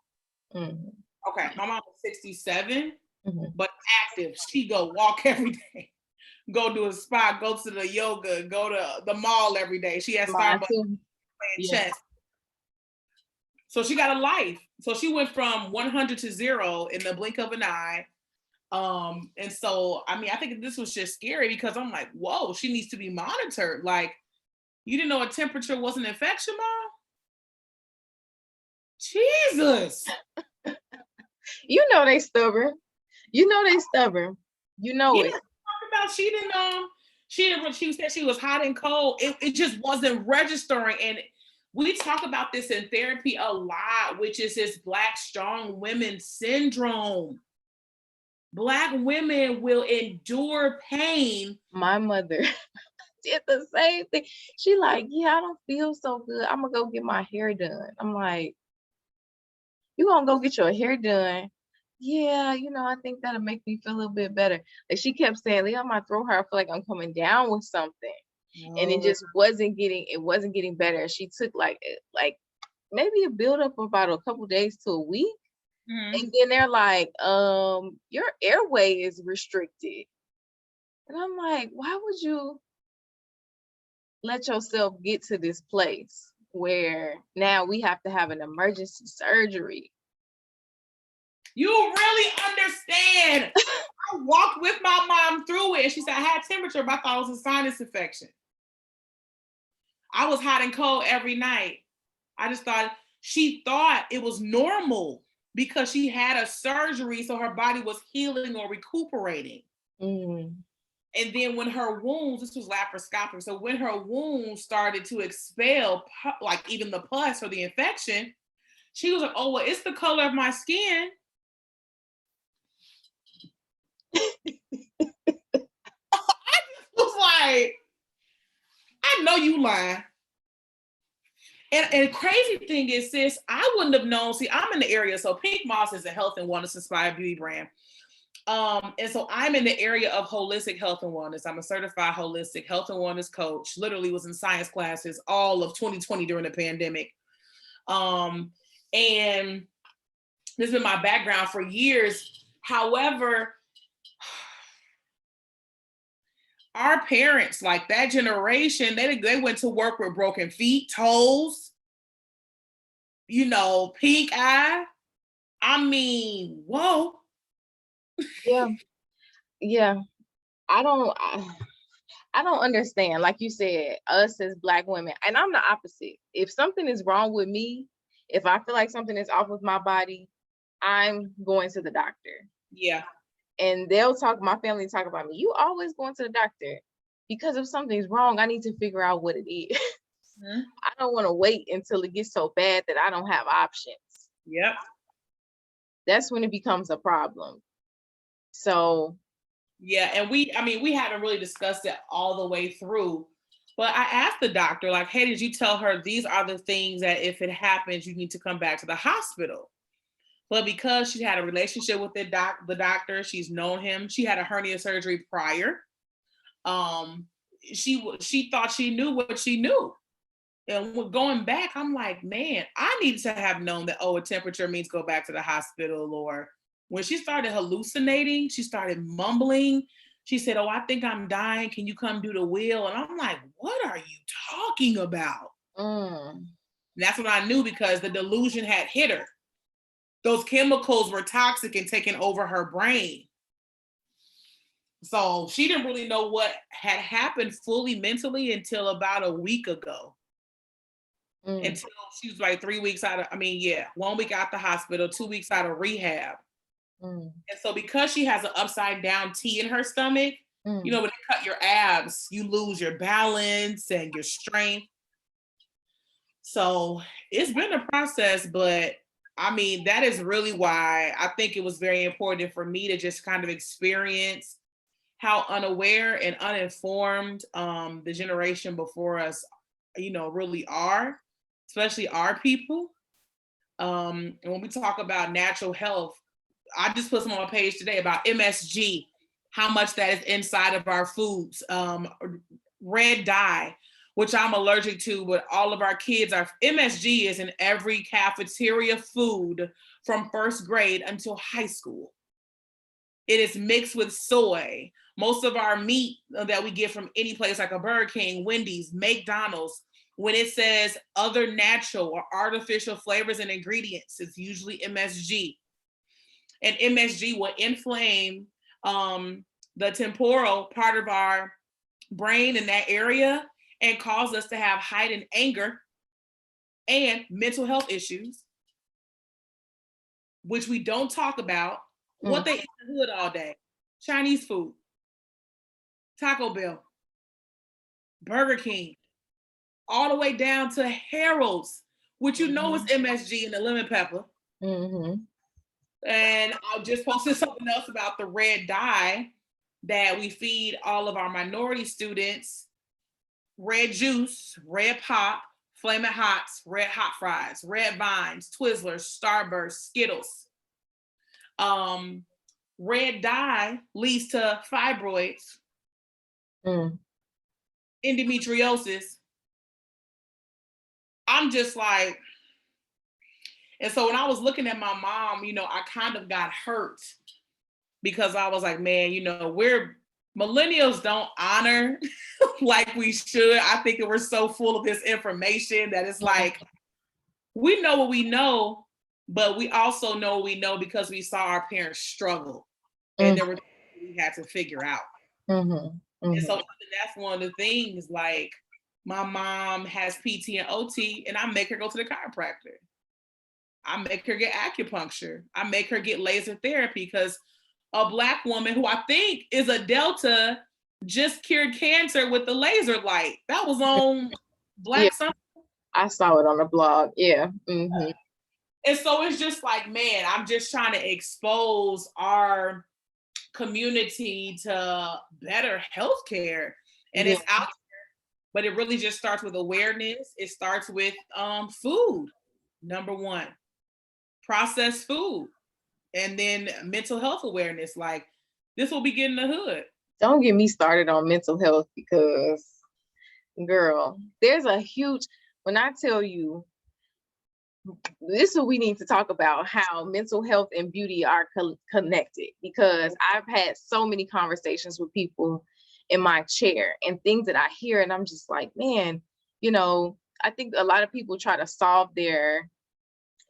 Mhm, Okay, my mom is 67, mhm. but active. She go walk every day, go do a spa, go to the yoga, go to the mall every day. She has Mine Starbucks too. playing Yeah. chess. So she got a life. So she went from 100 to 0 in the blink of an eye. And so, I mean, I think this was just scary because I'm like, whoa, she needs to be monitored. Like, you didn't know a temperature was an infection, mom? Jesus. You know they stubborn. You know they stubborn. You know Yeah, it. about she said she was hot and cold. It just wasn't registering. And we talk about this in therapy a lot, which is this Black strong women syndrome. Black women will endure pain. My mother did the same thing. She like, yeah, I don't feel so good. I'm gonna go get my hair done. I'm like, you gonna go get your hair done? Yeah, I think that'll make me feel a little bit better. Like she kept saying, Leah, my throat hurt. I feel like I'm coming down with something. And it No. just wasn't getting better. She took like maybe a build up about a couple days to a week. Mhm. And then they're like, your airway is restricted. And I'm like, why would you let yourself get to this place where now we have to have an emergency surgery? You really understand. I walked with my mom through it. And she said, I had temperature, but I thought it was a sinus infection. I was hot and cold every night. I just thought she thought it was normal because she had a surgery, so her body was healing or recuperating. Mm. And then when her wounds, this was laparoscopic, so when her wounds started to expel, like even the pus or the infection, she was like, oh, well, it's the color of my skin. I was like, I know you lying. And crazy thing is, sis, I wouldn't have known. See, I'm in the area. So Pink Moss is a health and wellness inspired beauty brand. And so I'm in the area of holistic health and wellness. I'm a certified holistic health and wellness coach. Literally was in science classes all of 2020 during the pandemic. And this has been my background for years. However, our parents, like that generation, they went to work with broken feet, toes, pink eye. I mean, whoa. Yeah, yeah. I don't understand. Like you said, us as Black women, and I'm the opposite. If something is wrong with me, if I feel like something is off with my body, I'm going to the doctor. Yeah. And my family talk about me. You always going to the doctor because if something's wrong, I need to figure out what it is. Mm-hmm. I don't want to wait until it gets so bad that I don't have options. Yep. That's when it becomes a problem. So yeah, and we haven't really discussed it all the way through. But I asked the doctor, like, hey, did you tell her these are the things that if it happens, you need to come back to the hospital? But because she had a relationship with the doctor, she's known him. She had a hernia surgery prior. She thought she knew what she knew. And going back, I'm like, man, I needed to have known that, oh, a temperature means go back to the hospital. Or when she started hallucinating, she started mumbling. She said, oh, I think I'm dying. Can you come do the wheel? And I'm like, what are you talking about? And that's when I knew, because the delusion had hit her. Those chemicals were toxic and taking over her brain. So she didn't really know what had happened fully mentally until about a week ago. Until she was like 3 weeks out of, 1 week out the hospital, 2 weeks out of rehab. And so because she has an upside down T in her stomach, you know, when they cut your abs, you lose your balance and your strength. So it's been a process, but I mean, that is really why I think it was very important for me to just kind of experience how unaware and uninformed the generation before us, you know, really are, especially our people. And when we talk about natural health, I just put some on my page today about MSG, how much that is inside of our foods. Red dye, which I'm allergic to, but all of our kids are. MSG is in every cafeteria food from first grade until high school. It is mixed with soy. Most of our meat that we get from any place like a Burger King, Wendy's, McDonald's, when it says other natural or artificial flavors and ingredients, it's usually MSG. And MSG will inflame the temporal part of our brain in that area and cause us to have heightened anger and mental health issues, which we don't talk about. What they eat in the hood all day: Chinese food, Taco Bell, Burger King, all the way down to Harold's, which you know is MSG in the lemon pepper. And I just posted something else about the red dye that we feed all of our minority students: red juice, red pop, Flamin' Hots, red hot fries, red vines, Twizzlers, Starburst, Skittles. Red dye leads to fibroids, endometriosis. I'm just like, and so when I was looking at my mom, you know, I kind of got hurt, because I was like, man, you know, millennials don't honor like we should. I think that we're so full of this information that it's like, we know what we know, but we also know what we know because we saw our parents struggle, and there were things we had to figure out. And so that's one of the things, like, my mom has PT and OT, and I make her go to the chiropractor. I make her get acupuncture. I make her get laser therapy, because a Black woman who I think is a Delta just cured cancer with the laser light. That was on Black something. I saw it on the blog. And so it's just like, man, I'm just trying to expose our community to better healthcare. And it's out there, but it really just starts with awareness. It starts with food, number one, processed food, and then mental health awareness. Like, this will begin in the hood. Don't get me started on mental health, because, girl, there's a huge, when I tell you, this is what we need to talk about, how mental health and beauty are connected, because I've had so many conversations with people in my chair and things that I hear, and I'm just like, man, you know, I think a lot of people try to solve their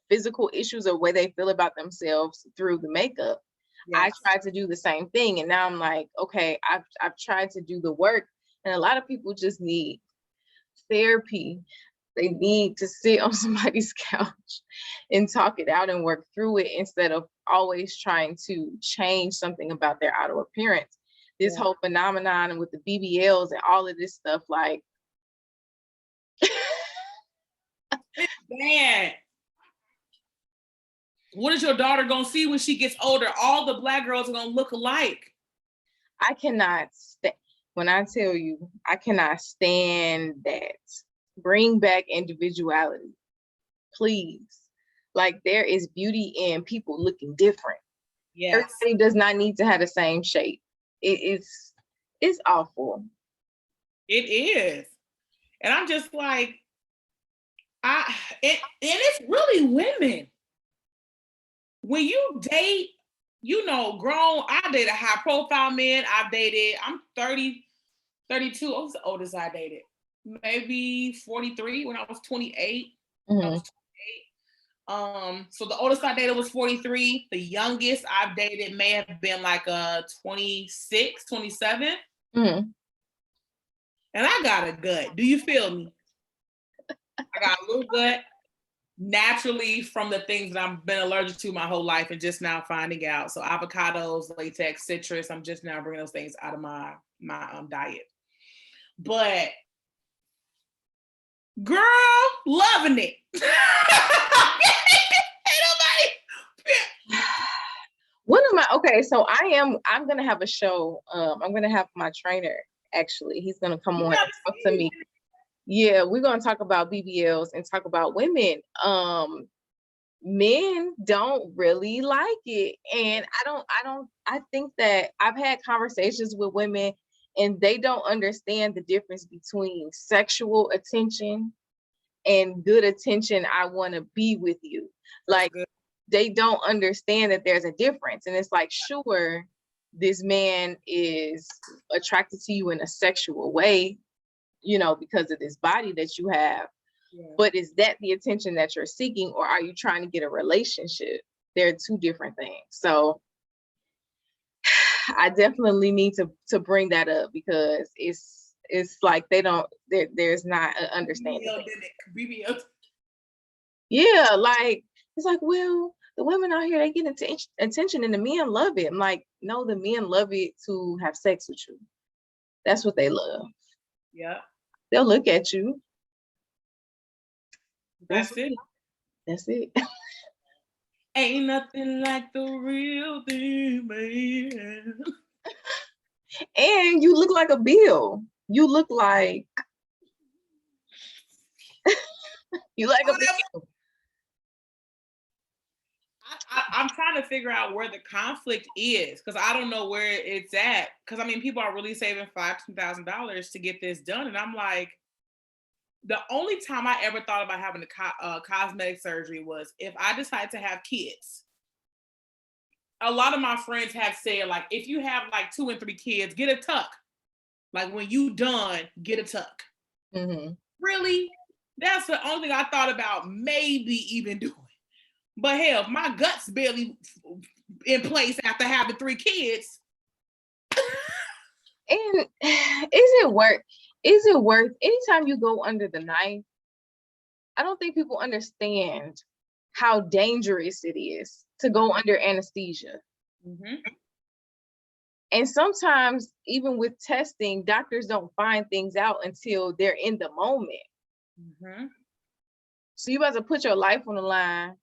physical issues or way they feel about themselves through the makeup. I tried to do the same thing, and now I'm like, okay, I've tried to do the work, and a lot of people just need therapy. They need to sit on somebody's couch and talk it out and work through it, instead of always trying to change something about their outer appearance. This whole phenomenon with the BBLs and all of this stuff, like, man, what is your daughter gonna see when she gets older? All the Black girls are gonna look alike. I cannot when I tell you, I cannot stand that. Bring back individuality, please. Like, there is beauty in people looking different. Everybody does not need to have the same shape. It's awful. It is. And I'm just like, And it's really women. When you date, grown, I dated high profile men. I'm 30, 32. What was the oldest I dated? Maybe 43 when I was 28. Mm-hmm. I was 28. So the oldest I dated was 43. The youngest I've dated may have been like 26, 27. Mm-hmm. And I got a gut. Do you feel me? I got a little gut naturally from the things that I've been allergic to my whole life and just now finding out. So avocados, latex, citrus, I'm just now bringing those things out of my diet. But girl, loving it. So I'm gonna have a show. I'm gonna have my trainer, actually. He's gonna come on and talk to me. Yeah, we're gonna talk about BBLs and talk about women. Men don't really like it. And I think that I've had conversations with women and they don't understand the difference between sexual attention and good attention. I want to be with you. Like, they don't understand that there's a difference. And it's like, sure, this man is attracted to you in a sexual way, because of this body that you have. Yeah. But is that the attention that you're seeking, or are you trying to get a relationship? They're two different things. So I definitely need to bring that up, because it's like there's not an understanding. Yeah, like, it's like, well, the women out here, they get attention and the men love it. I'm like, no, the men love it to have sex with you. That's what they love. Yeah. They'll look at you. That's it. That's it. Ain't nothing like the real thing, man. And you look like a bill. You look like you like a bill. I'm trying to figure out where the conflict is, because I don't know where it's at. Because people are really saving $5,000 to get this done, and I'm like, the only time I ever thought about having a cosmetic surgery was if I decide to have kids. A lot of my friends have said, like, if you have like 2 and 3 kids, get a tuck. Like, when you done, get a tuck. Mm-hmm. Really? That's the only thing I thought about maybe even doing. But hell, if my gut's barely in place after having 3 kids. And is it worth anytime you go under the knife? I don't think people understand how dangerous it is to go under anesthesia. Mm-hmm. And sometimes, even with testing, doctors don't find things out until they're in the moment. Mm-hmm. So you about to put your life on the line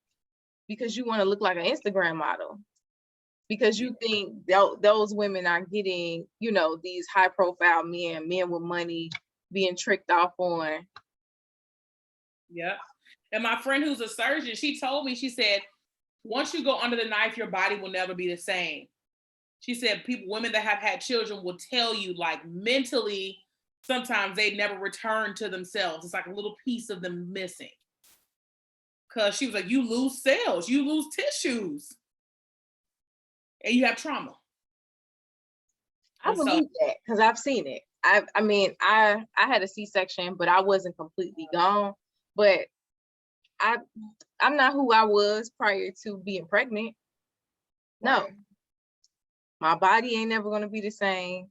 because you want to look like an Instagram model, because you think those women are getting, these high profile men with money being tricked off on. Yeah. And my friend who's a surgeon, she told me, she said, once you go under the knife, your body will never be the same. She said women that have had children will tell you, like, mentally, sometimes they never return to themselves. It's like a little piece of them missing. Because she was like, you lose cells, you lose tissues, and you have trauma. I believe that, because I've seen it. I had a C-section, but I wasn't completely gone. But I'm not who I was prior to being pregnant. No. My body ain't never going to be the same.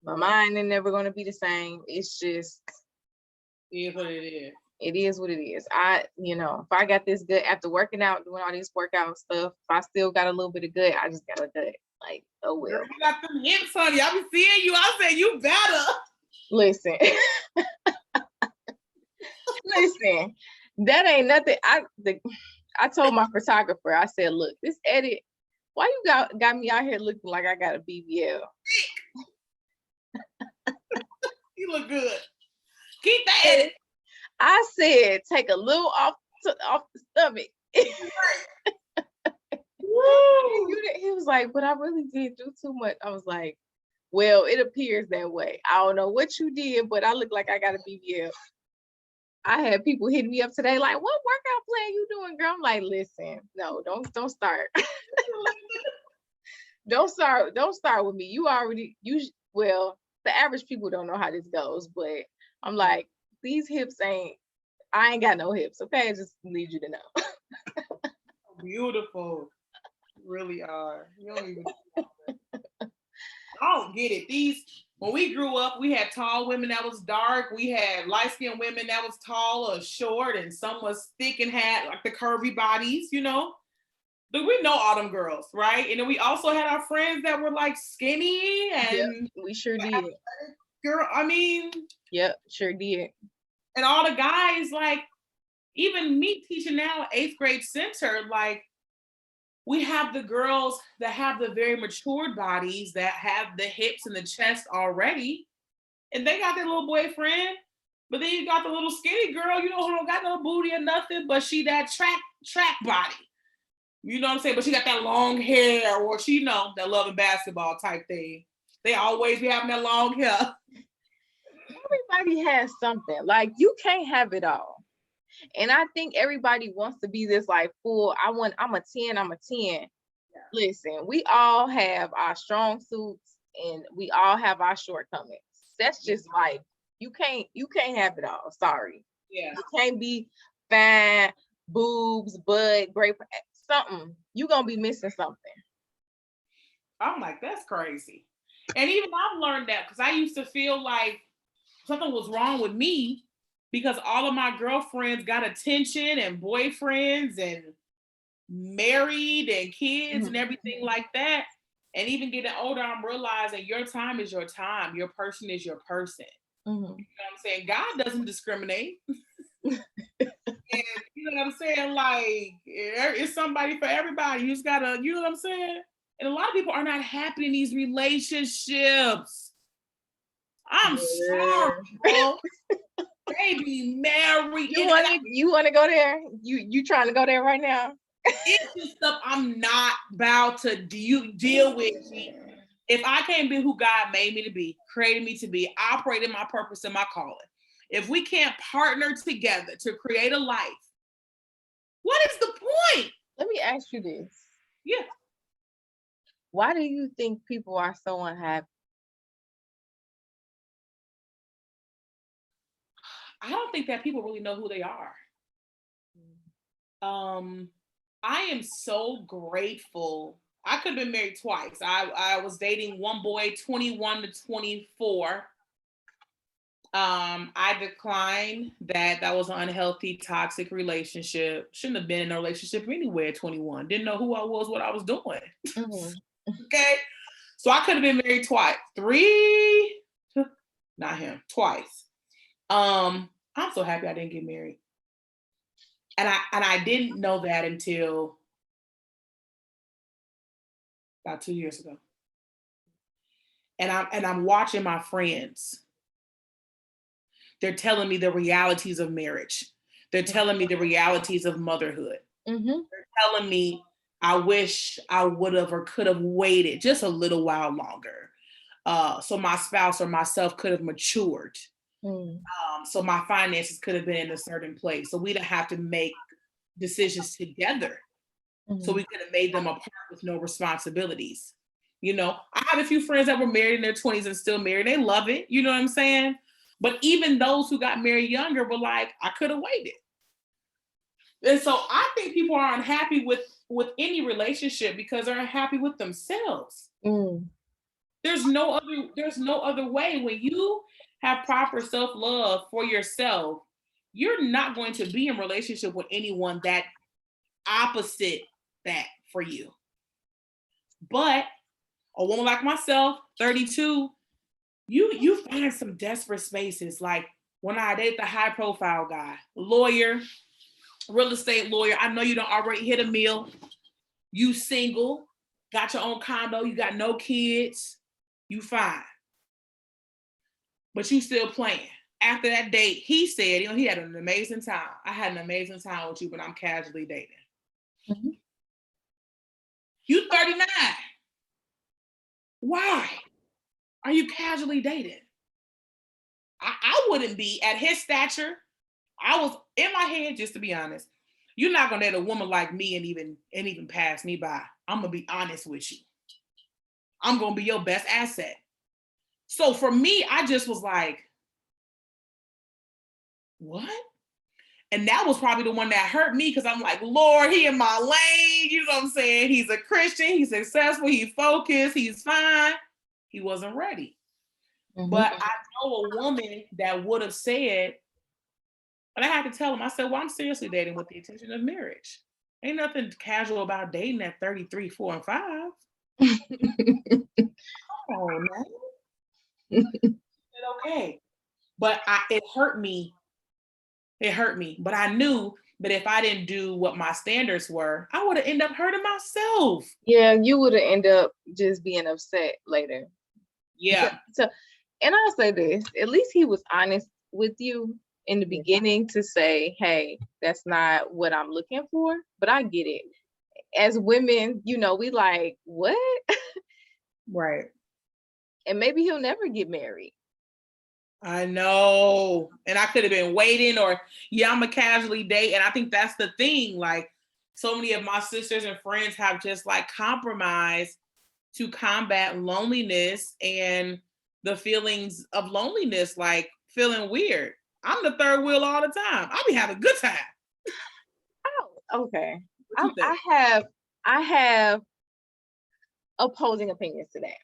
My mind ain't never going to be the same. It's just, it is what it is. It is what it is. If I got this good after working out, doing all these workout stuff, if I still got a little bit of good, I just got a good. Like, oh well. Girl, you got them hips, honey. I be seeing you. I say you better. Listen. Listen, that ain't nothing. I told my photographer, I said, look, this edit, why you got me out here looking like I got a BBL? You look good. Keep that edit. I said, take a little off the stomach. He was like, but I really did do too much. I was like, well, it appears that way. I don't know what you did, but I look like I got a BBL. I had people hitting me up today like, what workout plan you doing, girl? I'm like, listen, no, don't start. Don't start with me. You already well, the average people don't know how this goes, but I'm like, these hips I ain't got no hips, okay? I just need you to know. Beautiful. You really are. You don't even I don't get it. When we grew up, we had tall women that was dark. We had light-skinned women that was tall or short, and some was thick and had like the curvy bodies, But we know all them girls, right? And then we also had our friends that were like skinny and we sure did. Girl, I mean, yep, sure did. And all the guys, like, even me teaching now 8th grade center, like, we have the girls that have the very matured bodies that have the hips and the chest already, and they got their little boyfriend. But then you got the little skinny girl, who don't got no booty or nothing, but she that track body. You know what I'm saying? But she got that long hair, or she that loving basketball type thing. They always be having that long hair. Everybody has something. Like, you can't have it all. And I think everybody wants to be this like full, I'm a 10. Yeah. Listen, we all have our strong suits and we all have our shortcomings. That's just life. You can't have it all. Sorry. Yeah. You can't be fat, boobs, butt, great, something. You're gonna be missing something. I'm like, that's crazy. And even I've learned that because I used to feel like something was wrong with me because all of my girlfriends got attention and boyfriends and married and kids and everything like that. And even getting older, I'm realizing your time is your time. Your person is your person. You know what I'm saying? God doesn't discriminate. And you know what I'm saying? Like, it's somebody for everybody. You just gotta, you know what I'm saying? And a lot of people are not happy in these relationships. I'm sorry, bro. They be married. You want to go there? You trying to go there right now? It's just stuff I'm not about to deal with. If I can't be who God made me to be, created me to be, operate in my purpose and my calling. If we can't partner together to create a life, what is the point? Let me ask you this. Yeah. Why do you think people are so unhappy? I don't think that people really know who they are. I am so grateful. I could have been married twice. I was dating one boy, 21 to 24. I declined that. That was an unhealthy, toxic relationship. Shouldn't have been in a relationship anywhere at 21. Didn't know who I was, what I was doing. Okay. So I could have been married twice. 3, not him, twice. I'm so happy I didn't get married. And I didn't know that until about 2 years ago. And I'm watching my friends. They're telling me the realities of marriage. They're telling me the realities of motherhood. They're telling me I wish I would have or could have waited just a little while longer. So my spouse or myself could have matured. So my finances could have been in a certain place. So we didn't have to make decisions together. So we could have made them apart with no responsibilities. I have a few friends that were married in their 20s and still married. They love it. You know what I'm saying? But even those who got married younger were like, I could have waited. And so I think people are unhappy with any relationship because they're unhappy with themselves. There's no other way. When you have proper self-love for yourself, you're not going to be in relationship with anyone that opposite that for you. But a woman like myself, 32, you find some desperate spaces. Like when I dated the high profile guy, lawyer, real estate lawyer. I know you don't already hit a meal. You single, got your own condo, you got no kids, you fine. But you still playing. After that date, he said, he had an amazing time. I had an amazing time with you, but I'm casually dating. You 39. Why are you casually dating? I wouldn't be at his stature, I was in my head, just to be honest, you're not gonna let a woman like me and even pass me by. I'm gonna be honest with you. I'm gonna be your best asset. So for me, I just was like, what? And that was probably the one that hurt me because I'm like, Lord, he in my lane. You know what I'm saying? He's a Christian, he's successful, he's focused, he's fine. He wasn't ready. Mm-hmm. But I know a woman that would have said, but I had to tell him, I said, well, I'm seriously dating with the intention of marriage. Ain't nothing casual about dating at 33, 4, and 5. Oh, man. Okay. But it hurt me. It hurt me. But I knew that if I didn't do what my standards were, I would have ended up hurting myself. Yeah, you would have ended up just being upset later. Yeah. So, and I'll say this, at least he was honest with you in the beginning to say, hey, that's not what I'm looking for, but I get it. As women, you know, we like, what? Right. And maybe he'll never get married. I know. And I could have been waiting, or yeah, I'm a casually date. And I think that's the thing. Like, so many of my sisters and friends have just like compromised to combat loneliness and the feelings of loneliness, like feeling weird. I'm the third wheel all the time. I'll be having a good time. Oh, okay. I have opposing opinions to that.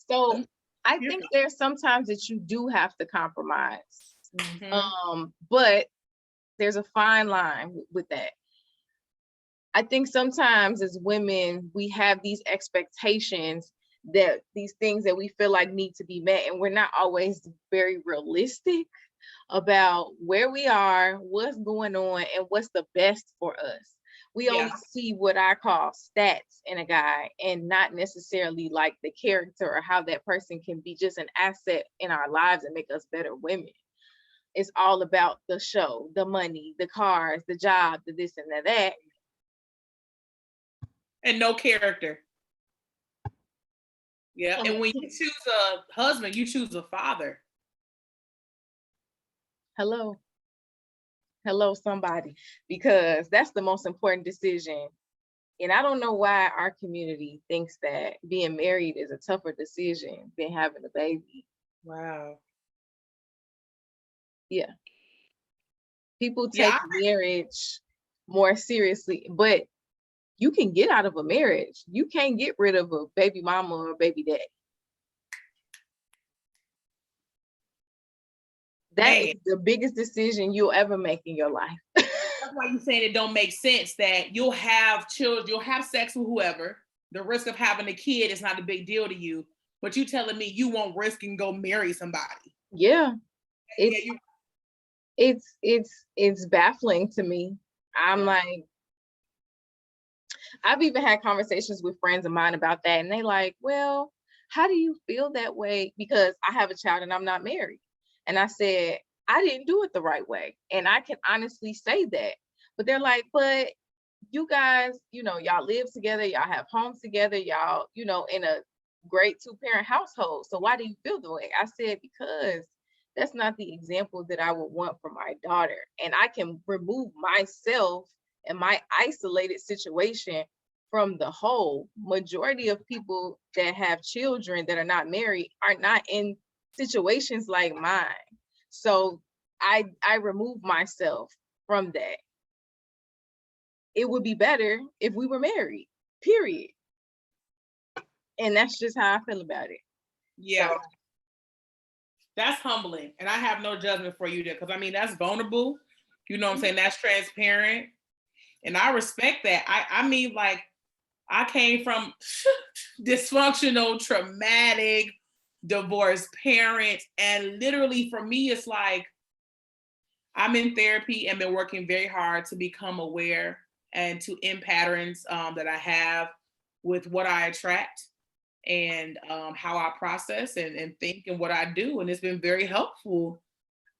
So I think there's sometimes that you do have to compromise. Mm-hmm. But there's a fine line with that. I think sometimes as women, we have these expectations that these things that we feel like need to be met, and we're not always very realistic about where we are, what's going on, and what's the best for us. We only see what I call stats in a guy and not necessarily like the character or how that person can be just an asset in our lives and make us better women. It's all about the show, the money, the cars, the job, the this and the that. And no character. Yeah. And when you choose a husband, you choose a father. Hello, somebody, because that's the most important decision. And I don't know why our community thinks that being married is a tougher decision than having a baby. Wow. Yeah. People take marriage more seriously, but you can get out of a marriage. You can't get rid of a baby mama or a baby daddy. That is the biggest decision you'll ever make in your life. That's why you're saying it don't make sense that you'll have children, you'll have sex with whoever. The risk of having a kid is not a big deal to you, but you telling me you won't risk and go marry somebody. Yeah. It's baffling to me. I'm like, I've even had conversations with friends of mine about that, and they like, well, how do you feel that way? Because I have a child and I'm not married. And I said, I didn't do it the right way. And I can honestly say that. But they're like, but you guys, you know, y'all live together, y'all have homes together, y'all, you know, in a great 2-parent household. So why do you feel the way? I said, because that's not the example that I would want for my daughter. And I can remove myself and my isolated situation from the whole. Majority of people that have children that are not married are not in situations like mine. So I remove myself from that. It would be better if we were married, period. And that's just how I feel about it. Yeah. So, that's humbling. And I have no judgment for you there, because I mean, that's vulnerable. You know what I'm saying? That's transparent. And I respect that. I mean, like, I came from dysfunctional, traumatic, divorced parents. And literally for me, it's like, I'm in therapy and been working very hard to become aware and to end patterns that I have with what I attract and how I process and think and what I do. And it's been very helpful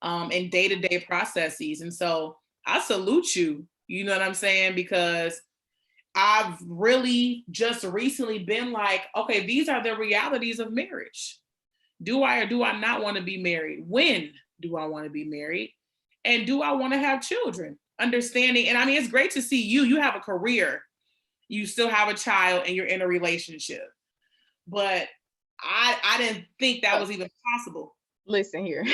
in day-to-day processes. And so I salute you, you know what I'm saying? Because I've really just recently been like, okay, these are the realities of marriage. Do I or do I not want to be married? When do I want to be married? And do I want to have children? Understanding. And I mean, it's great to see you have a career, you still have a child, and you're in a relationship. But I didn't think that was even possible. Listen here.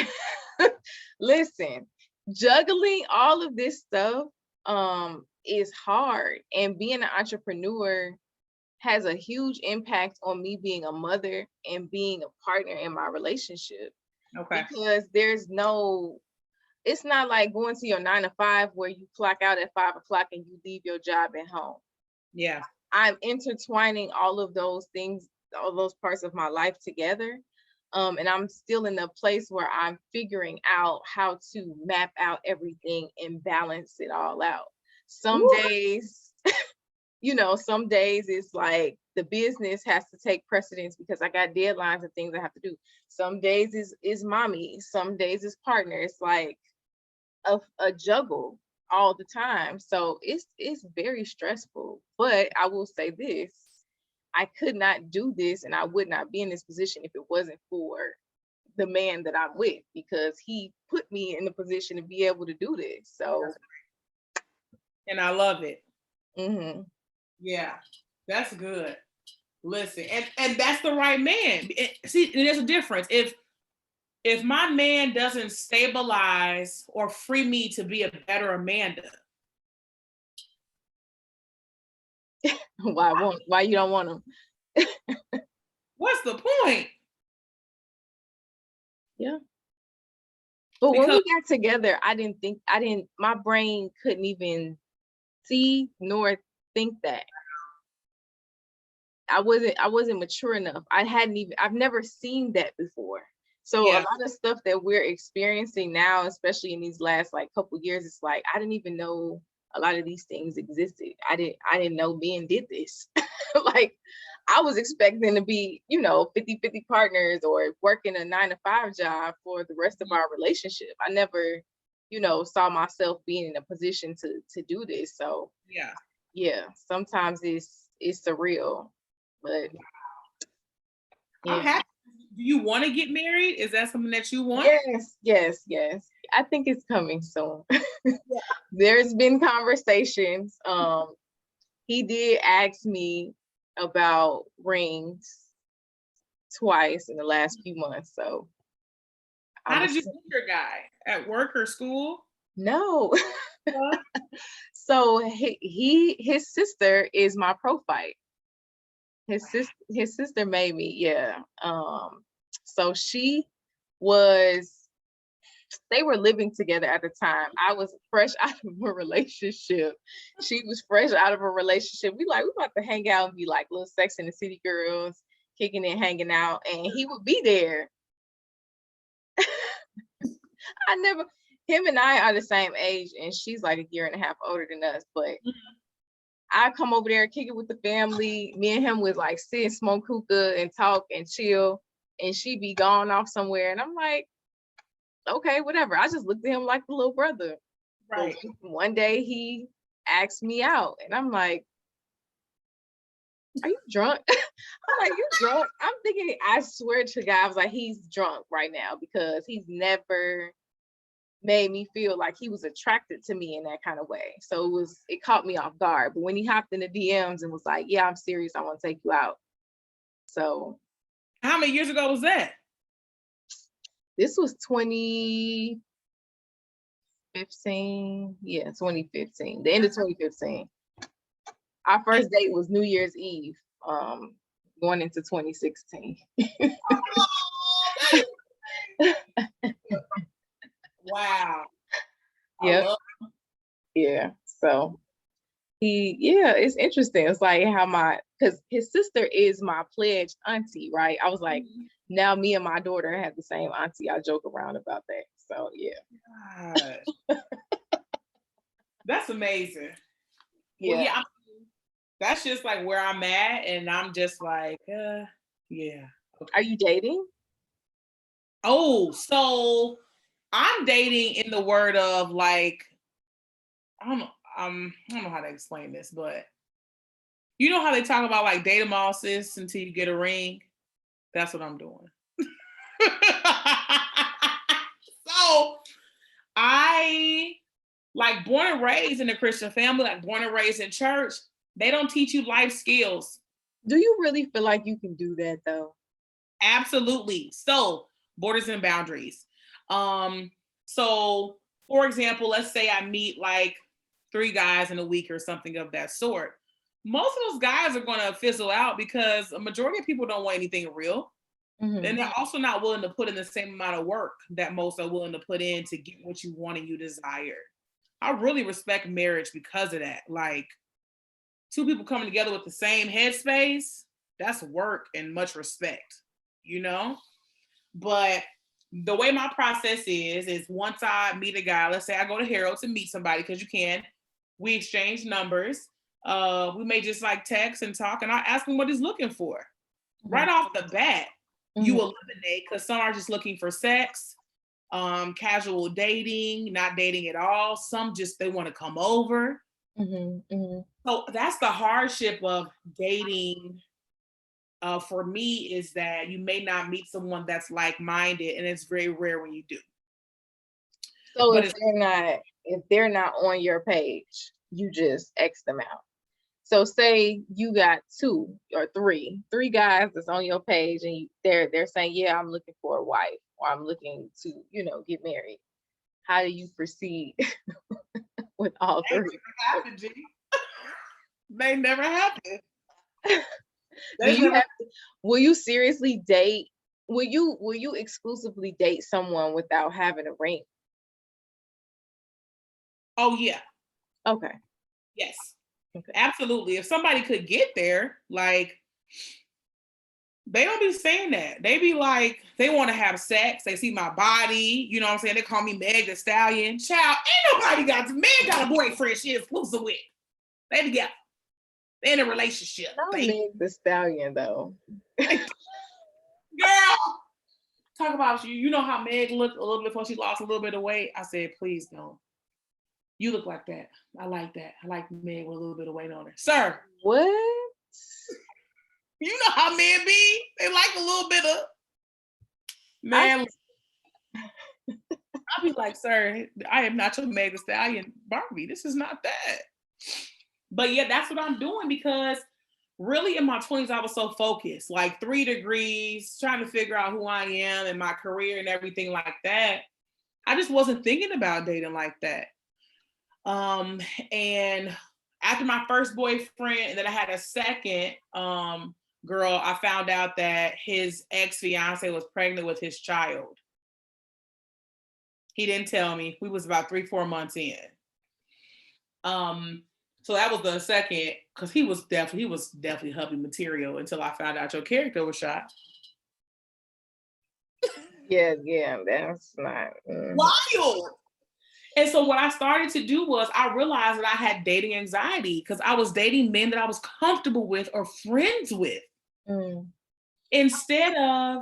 Listen, juggling all of this stuff is hard. And being an entrepreneur has a huge impact on me being a mother and being a partner in my relationship. Okay. Because it's not like going to your 9 to 5 where you clock out at 5 o'clock and you leave your job at home. Yeah. I'm intertwining all of those things, all those parts of my life together. And I'm still in the place where I'm figuring out how to map out everything and balance it all out. Some days, some days it's like the business has to take precedence because I got deadlines and things I have to do. Some days is mommy, some days is partner. It's like a juggle all the time. So it's very stressful. But I will say this, I could not do this and I would not be in this position if it wasn't for the man that I'm with, because he put me in the position to be able to do this. So, and I love it. Mm-hmm. Yeah, that's good. Listen, and that's the right man. See, there's a difference. If my man doesn't stabilize or free me to be a better Amanda, why you don't want him? What's the point? Yeah. But when we got together, my brain couldn't even see nor think that. I wasn't mature enough. I've never seen that before. So a lot of stuff that we're experiencing now, especially in these last like couple years, it's like I didn't even know a lot of these things existed. I didn't know men did this. Like I was expecting to be, 50-50 partners or working a 9 to 5 job for the rest of our relationship. I never, saw myself being in a position to do this. So yeah, sometimes it's surreal, but yeah. Do you want to get married? Is that something that you want? Yes. I think it's coming soon. There's been conversations. He did ask me about rings twice in the last few months. So how did you meet your guy? At work or school? No. So his sister is my profile. His sister made me, yeah. So they were living together at the time. I was fresh out of a relationship. She was fresh out of a relationship. We about to hang out and be like little Sex and the City girls, kicking and hanging out, and he would be there. Him and I are the same age, and she's like a year and a half older than us, but I come over there, kick it with the family. Me and him would like sit and smoke hookah and talk and chill, and she'd be gone off somewhere. And I'm like, okay, whatever. I just looked at him like the little brother. Right. But one day he asked me out, and I'm like, are you drunk? I'm like, you drunk? I'm thinking, I swear to God, I was like, he's drunk right now because he's never made me feel like he was attracted to me in that kind of way. So it caught me off guard. But when he hopped in the DMs and was like, yeah, I'm serious, I want to take you out. So how many years ago was that? This was 2015. Yeah, 2015. The end of 2015. Our first date was New Year's Eve, going into 2016. Wow. Yeah. Yeah. So it's interesting. It's like because his sister is my pledged auntie, right? I was like, now me and my daughter have the same auntie. I joke around about that. So yeah. That's amazing. Yeah. Well, that's just like where I'm at, and I'm just like, yeah. Okay. Are you dating? Oh, so I'm dating in the word of like, I don't know how to explain this, but you know how they talk about like date them all, sis, until you get a ring? That's what I'm doing. So I like born and raised in a Christian family, like born and raised in church. They don't teach you life skills. Do you really feel like you can do that though? Absolutely. So borders and boundaries. So for example, let's say I meet like 3 guys in a week or something of that sort. Most of those guys are going to fizzle out because a majority of people don't want anything real. Mhm. And they're also not willing to put in the same amount of work that most are willing to put in to get what you want and you desire. I really respect marriage because of that. Like, two people coming together with the same headspace, that's work and much respect, you know? But the way my process is once I meet a guy, let's say I go to Harold to meet somebody, because you can, we exchange numbers. We may just like text and talk, and I ask him what he's looking for. Right off the bat, you Mhm. eliminate, because some are just looking for sex, casual dating, not dating at all. Some just, they want to come over. Mhm. Mhm. So that's the hardship of dating. For me, is that you may not meet someone that's like-minded, and it's very rare when you do. So But it's if they're not on your page, you just X them out. So say you got two or three guys that's on your page, and they're saying, yeah, I'm looking for a wife, or I'm looking to, get married. How do you proceed with all they three? never happen, G. They never happen. Do They you never. have will you seriously date? Will you exclusively date someone without having a ring? Oh yeah, Okay. yes, Okay. absolutely. If somebody could get there, like, they don't be saying that. They be like, they want to have sex. They see my body. You know what I'm saying? They call me Meg the Stallion. Child, ain't nobody Meg got a boyfriend she exclusive with. They together. They in a relationship. Not They, Meg the Stallion though. girl, talk about you. You know how Meg looked a little bit before she lost a little bit of weight? I said, please don't. You look like that. I like that. I like Meg with a little bit of weight on her. Sir, What? you know how men be? They like a little bit of, I man. I'll be like, sir, I am not your Meg Thee Stallion Barbie. This is not that. But yeah, that's what I'm doing, because really in my 20s, I was so focused, like 3 degrees, trying to figure out who I am and my career and everything like that. I just wasn't thinking about dating like that. And after my first boyfriend, and then I had a second girl, I found out that his ex-fiance was pregnant with his child. He didn't tell me. We was about 3-4 months in. So that was the second, because he was definitely hubby material until I found out your character was shot. yeah, that's not. Wild. And so what I started to do was, I realized that I had dating anxiety because I was dating men that I was comfortable with or friends with, Mm. instead of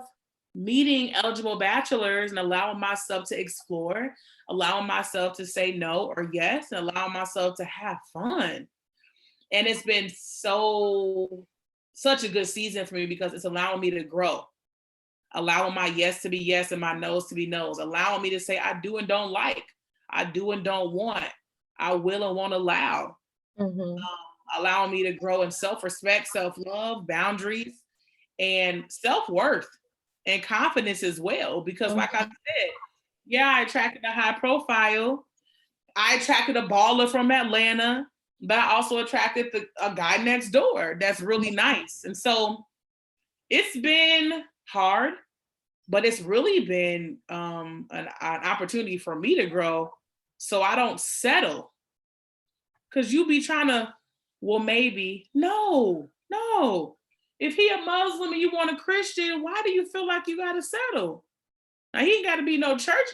meeting eligible bachelors and allowing myself to explore, allowing myself to say no or yes, and allowing myself to have fun. And it's been such a good season for me, because it's allowing me to grow, allowing my yes to be yes and my no's to be no's, allowing me to say I do and don't like, I do and don't want, I will and won't allow, Mhm. allowing me to grow in self-respect, self-love, boundaries, and self-worth and confidence as well. Because like I Mhm. said, yeah, I attracted a high profile. I attracted a baller from Atlanta, but I also attracted a guy next door that's really nice. And so it's been hard, but it's really been an opportunity for me to grow, so I don't settle. Because you be trying to, well, maybe. No, no. If he a Muslim and you want a Christian, why do you feel like you got to settle? Now, he ain't got to be no church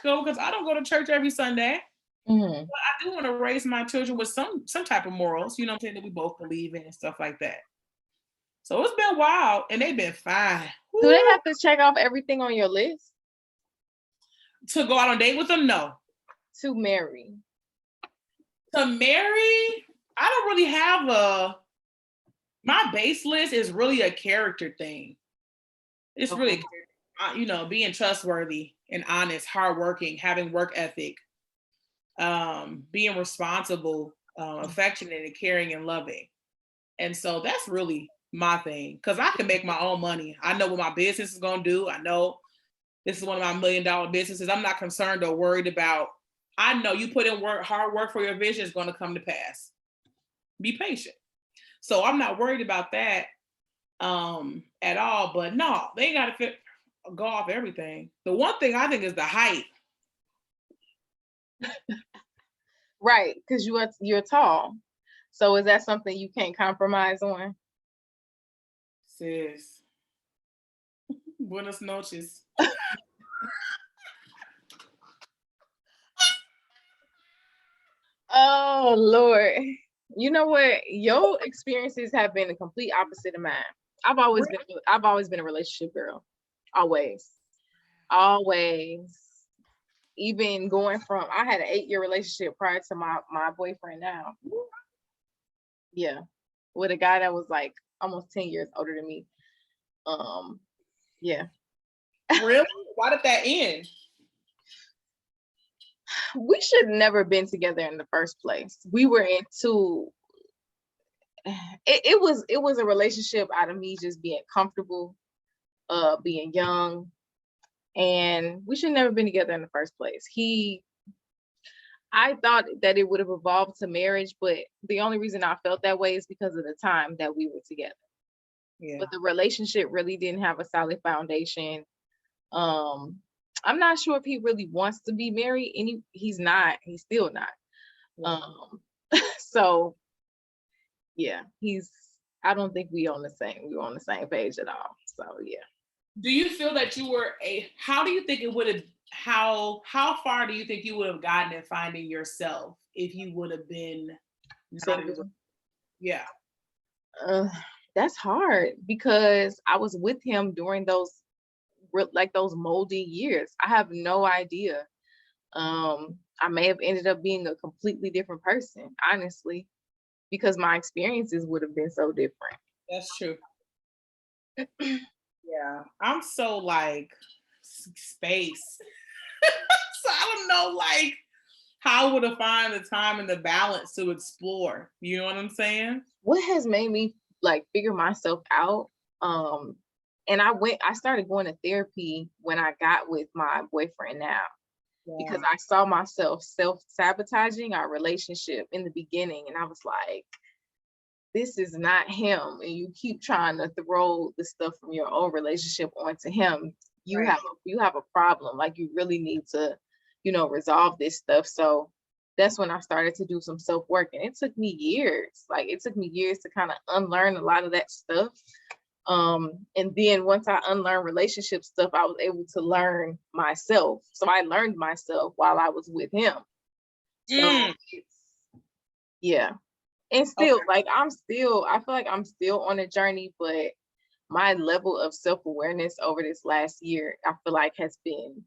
go, because I don't go to church every Sunday. Mhm. But I do want to raise my children with some type of morals, you know what I'm saying, that we both believe in and stuff like that. So it's been wild, and they've been fine. Do they Woo. have to check off everything on your list To go out on a date with them, no. to marry? To marry, I don't really have my base list is really a character thing. It's really, Okay. being trustworthy and honest, hardworking, having work ethic, being responsible, affectionate and caring and loving. And so that's really my thing, because I can make my own money. I know what my business is going to do. I know this is one of my $1 million businesses. I'm not concerned or worried about. I know you put in work, hard work for your vision is going to come to pass. Be patient. So I'm not worried about that at all. But no, they got to go off everything. The one thing I think is the height. Right, because you're tall. So is that something you can't compromise on? Sis. Buenas noches. Oh Lord. You know what? Your experiences have been the complete opposite of mine. I've always been a relationship girl. Always. Always. Even going from, I had an 8-year relationship prior to my boyfriend now. Yeah. With a guy that was like almost 10 years older than me. Yeah. Really? Why did that end? We should never been together in the first place. We were into it was a relationship out of me just being comfortable, being young, and we should never been together in the first place. I thought that it would have evolved to marriage, but the only reason I felt that way is because of the time that we were together. Yeah. But the relationship really didn't have a solid foundation. I'm not sure if he really wants to be married, and he's not. He's still not. So yeah, I don't think we were on the same page at all. So yeah. Do you feel that you were how do you think it would have, how far do you think you would have gotten in finding yourself if you would have been Single. Yeah. That's hard because I was with him during those moldy years. I have no idea. I may have ended up being a completely different person, honestly, because my experiences would have been so different. That's true. Yeah, I'm so like space. So I don't know like how would I find the time and the balance to explore? You know what I'm saying? What has made me like figure myself out? And I started going to therapy when I got with my boyfriend now. Yeah. Because I saw myself self-sabotaging our relationship in the beginning, and I was like, this is not him, and you keep trying to throw the stuff from your own relationship onto him. You have a problem. Like, you really need to, resolve this stuff. So that's when I started to do some self-work, and it took me years. Like, it took me years to kind of unlearn a lot of that stuff. And then once I unlearned relationship stuff, I was able to learn myself. So I learned myself while I was with him. So yeah. And still, like, I feel like I'm still on a journey, but my level of self-awareness over this last year, I feel like has been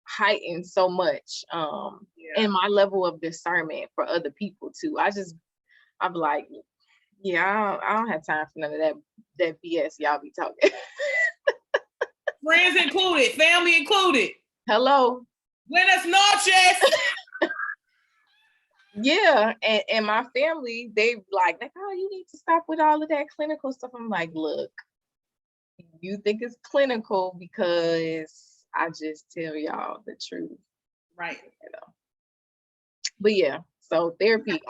heightened so much. And my level of discernment for other people too. I'm like, yeah, I don't have time for none of that BS y'all be talking. Friends included, family included. Hello. Buenas noches. Yeah, and my family, they like, oh, you need to stop with all of that clinical stuff. I'm like, look, you think it's clinical because I just tell y'all the truth. Right. But yeah, so therapy,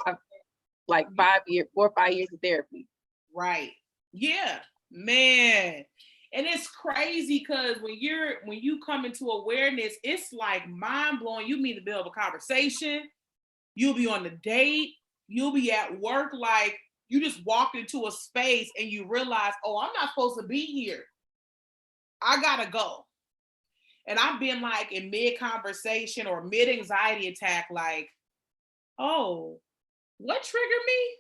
like 4 or 5 years of therapy. Right. Yeah, man. And it's crazy because when you come into awareness, it's like mind blowing. You meet the middle of a conversation. You'll be on the date. You'll be at work. Like, you just walked into a space and you realize, oh, I'm not supposed to be here. I gotta go. And I've been like in mid conversation or mid anxiety attack, like, oh, what triggered me?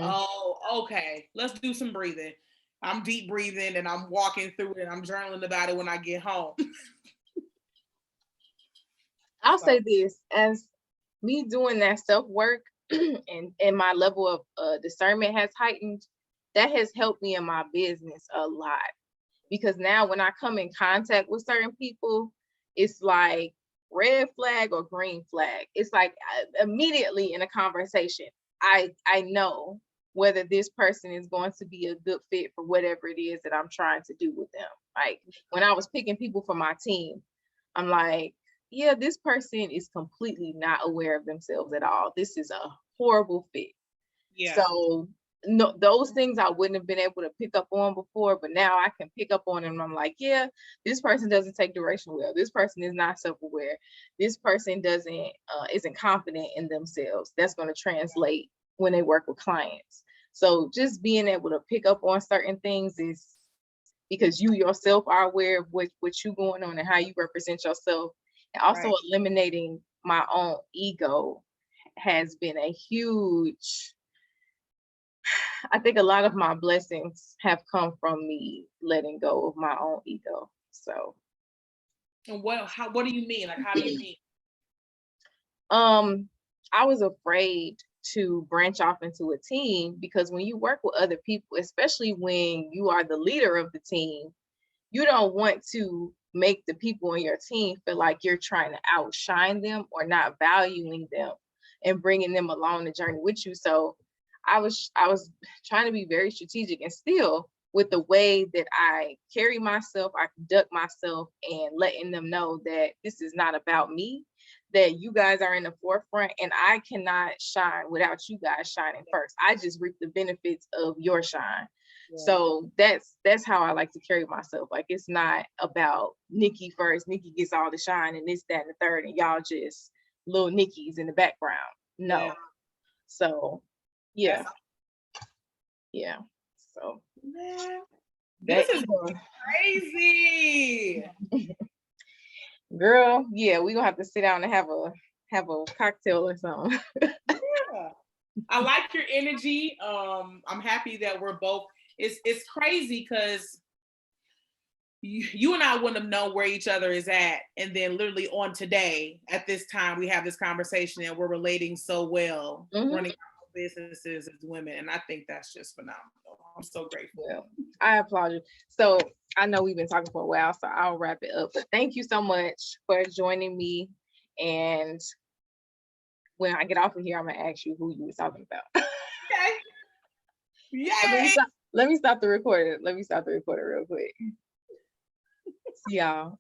Oh, okay. Let's do some breathing. I'm deep breathing and I'm walking through it and I'm journaling about it when I get home. I'll say this, as me doing that self-work and my level of discernment has heightened, that has helped me in my business a lot. Because now when I come in contact with certain people, it's like red flag or green flag. It's like immediately in a conversation, I know whether this person is going to be a good fit for whatever it is that I'm trying to do with them. Like when I was picking people for my team, I'm like, yeah, this person is completely not aware of themselves at all. This is a horrible fit. Yeah. So no, those things I wouldn't have been able to pick up on before, but now I can pick up on them. And I'm like, yeah, this person doesn't take direction well. This person is not self-aware. This person doesn't isn't confident in themselves. That's going to translate when they work with clients. So just being able to pick up on certain things is because you yourself are aware of what you going on and how you represent yourself. And also Right. eliminating my own ego has been a huge, I think a lot of my blessings have come from me letting go of my own ego. So, And what do you mean? Like, how do you mean? I was afraid to branch off into a team because when you work with other people, especially when you are the leader of the team, you don't want to make the people on your team feel like you're trying to outshine them or not valuing them and bringing them along the journey with you. So I was trying to be very strategic and still with the way that I carry myself, I conduct myself, and letting them know that this is not about me, that you guys are in the forefront and I cannot shine without you guys shining first. I just reap the benefits of your shine. Yeah. So that's how I like to carry myself. Like it's not about Nikki first. Nikki gets all the shine and this, that, and the third, and y'all just little Nikki's in the background. No. Yeah. So yeah, That's yeah. So man, that this is crazy. girl, yeah, we gonna have to sit down and have a cocktail or something. Yeah. I like your energy. I'm happy that we're both. It's crazy because you and I wouldn't have known where each other is at, and then literally on today at this time we have this conversation and we're relating so well, running our businesses as women, and I think that's just phenomenal. I'm so grateful. Well, I applaud you. So I know we've been talking for a while, so I'll wrap it up. But thank you so much for joining me. And when I get off of here, I'm gonna ask you who you were talking about. Okay. Let Yay! let me stop the recorder. Let me stop the recorder real quick. See y'all.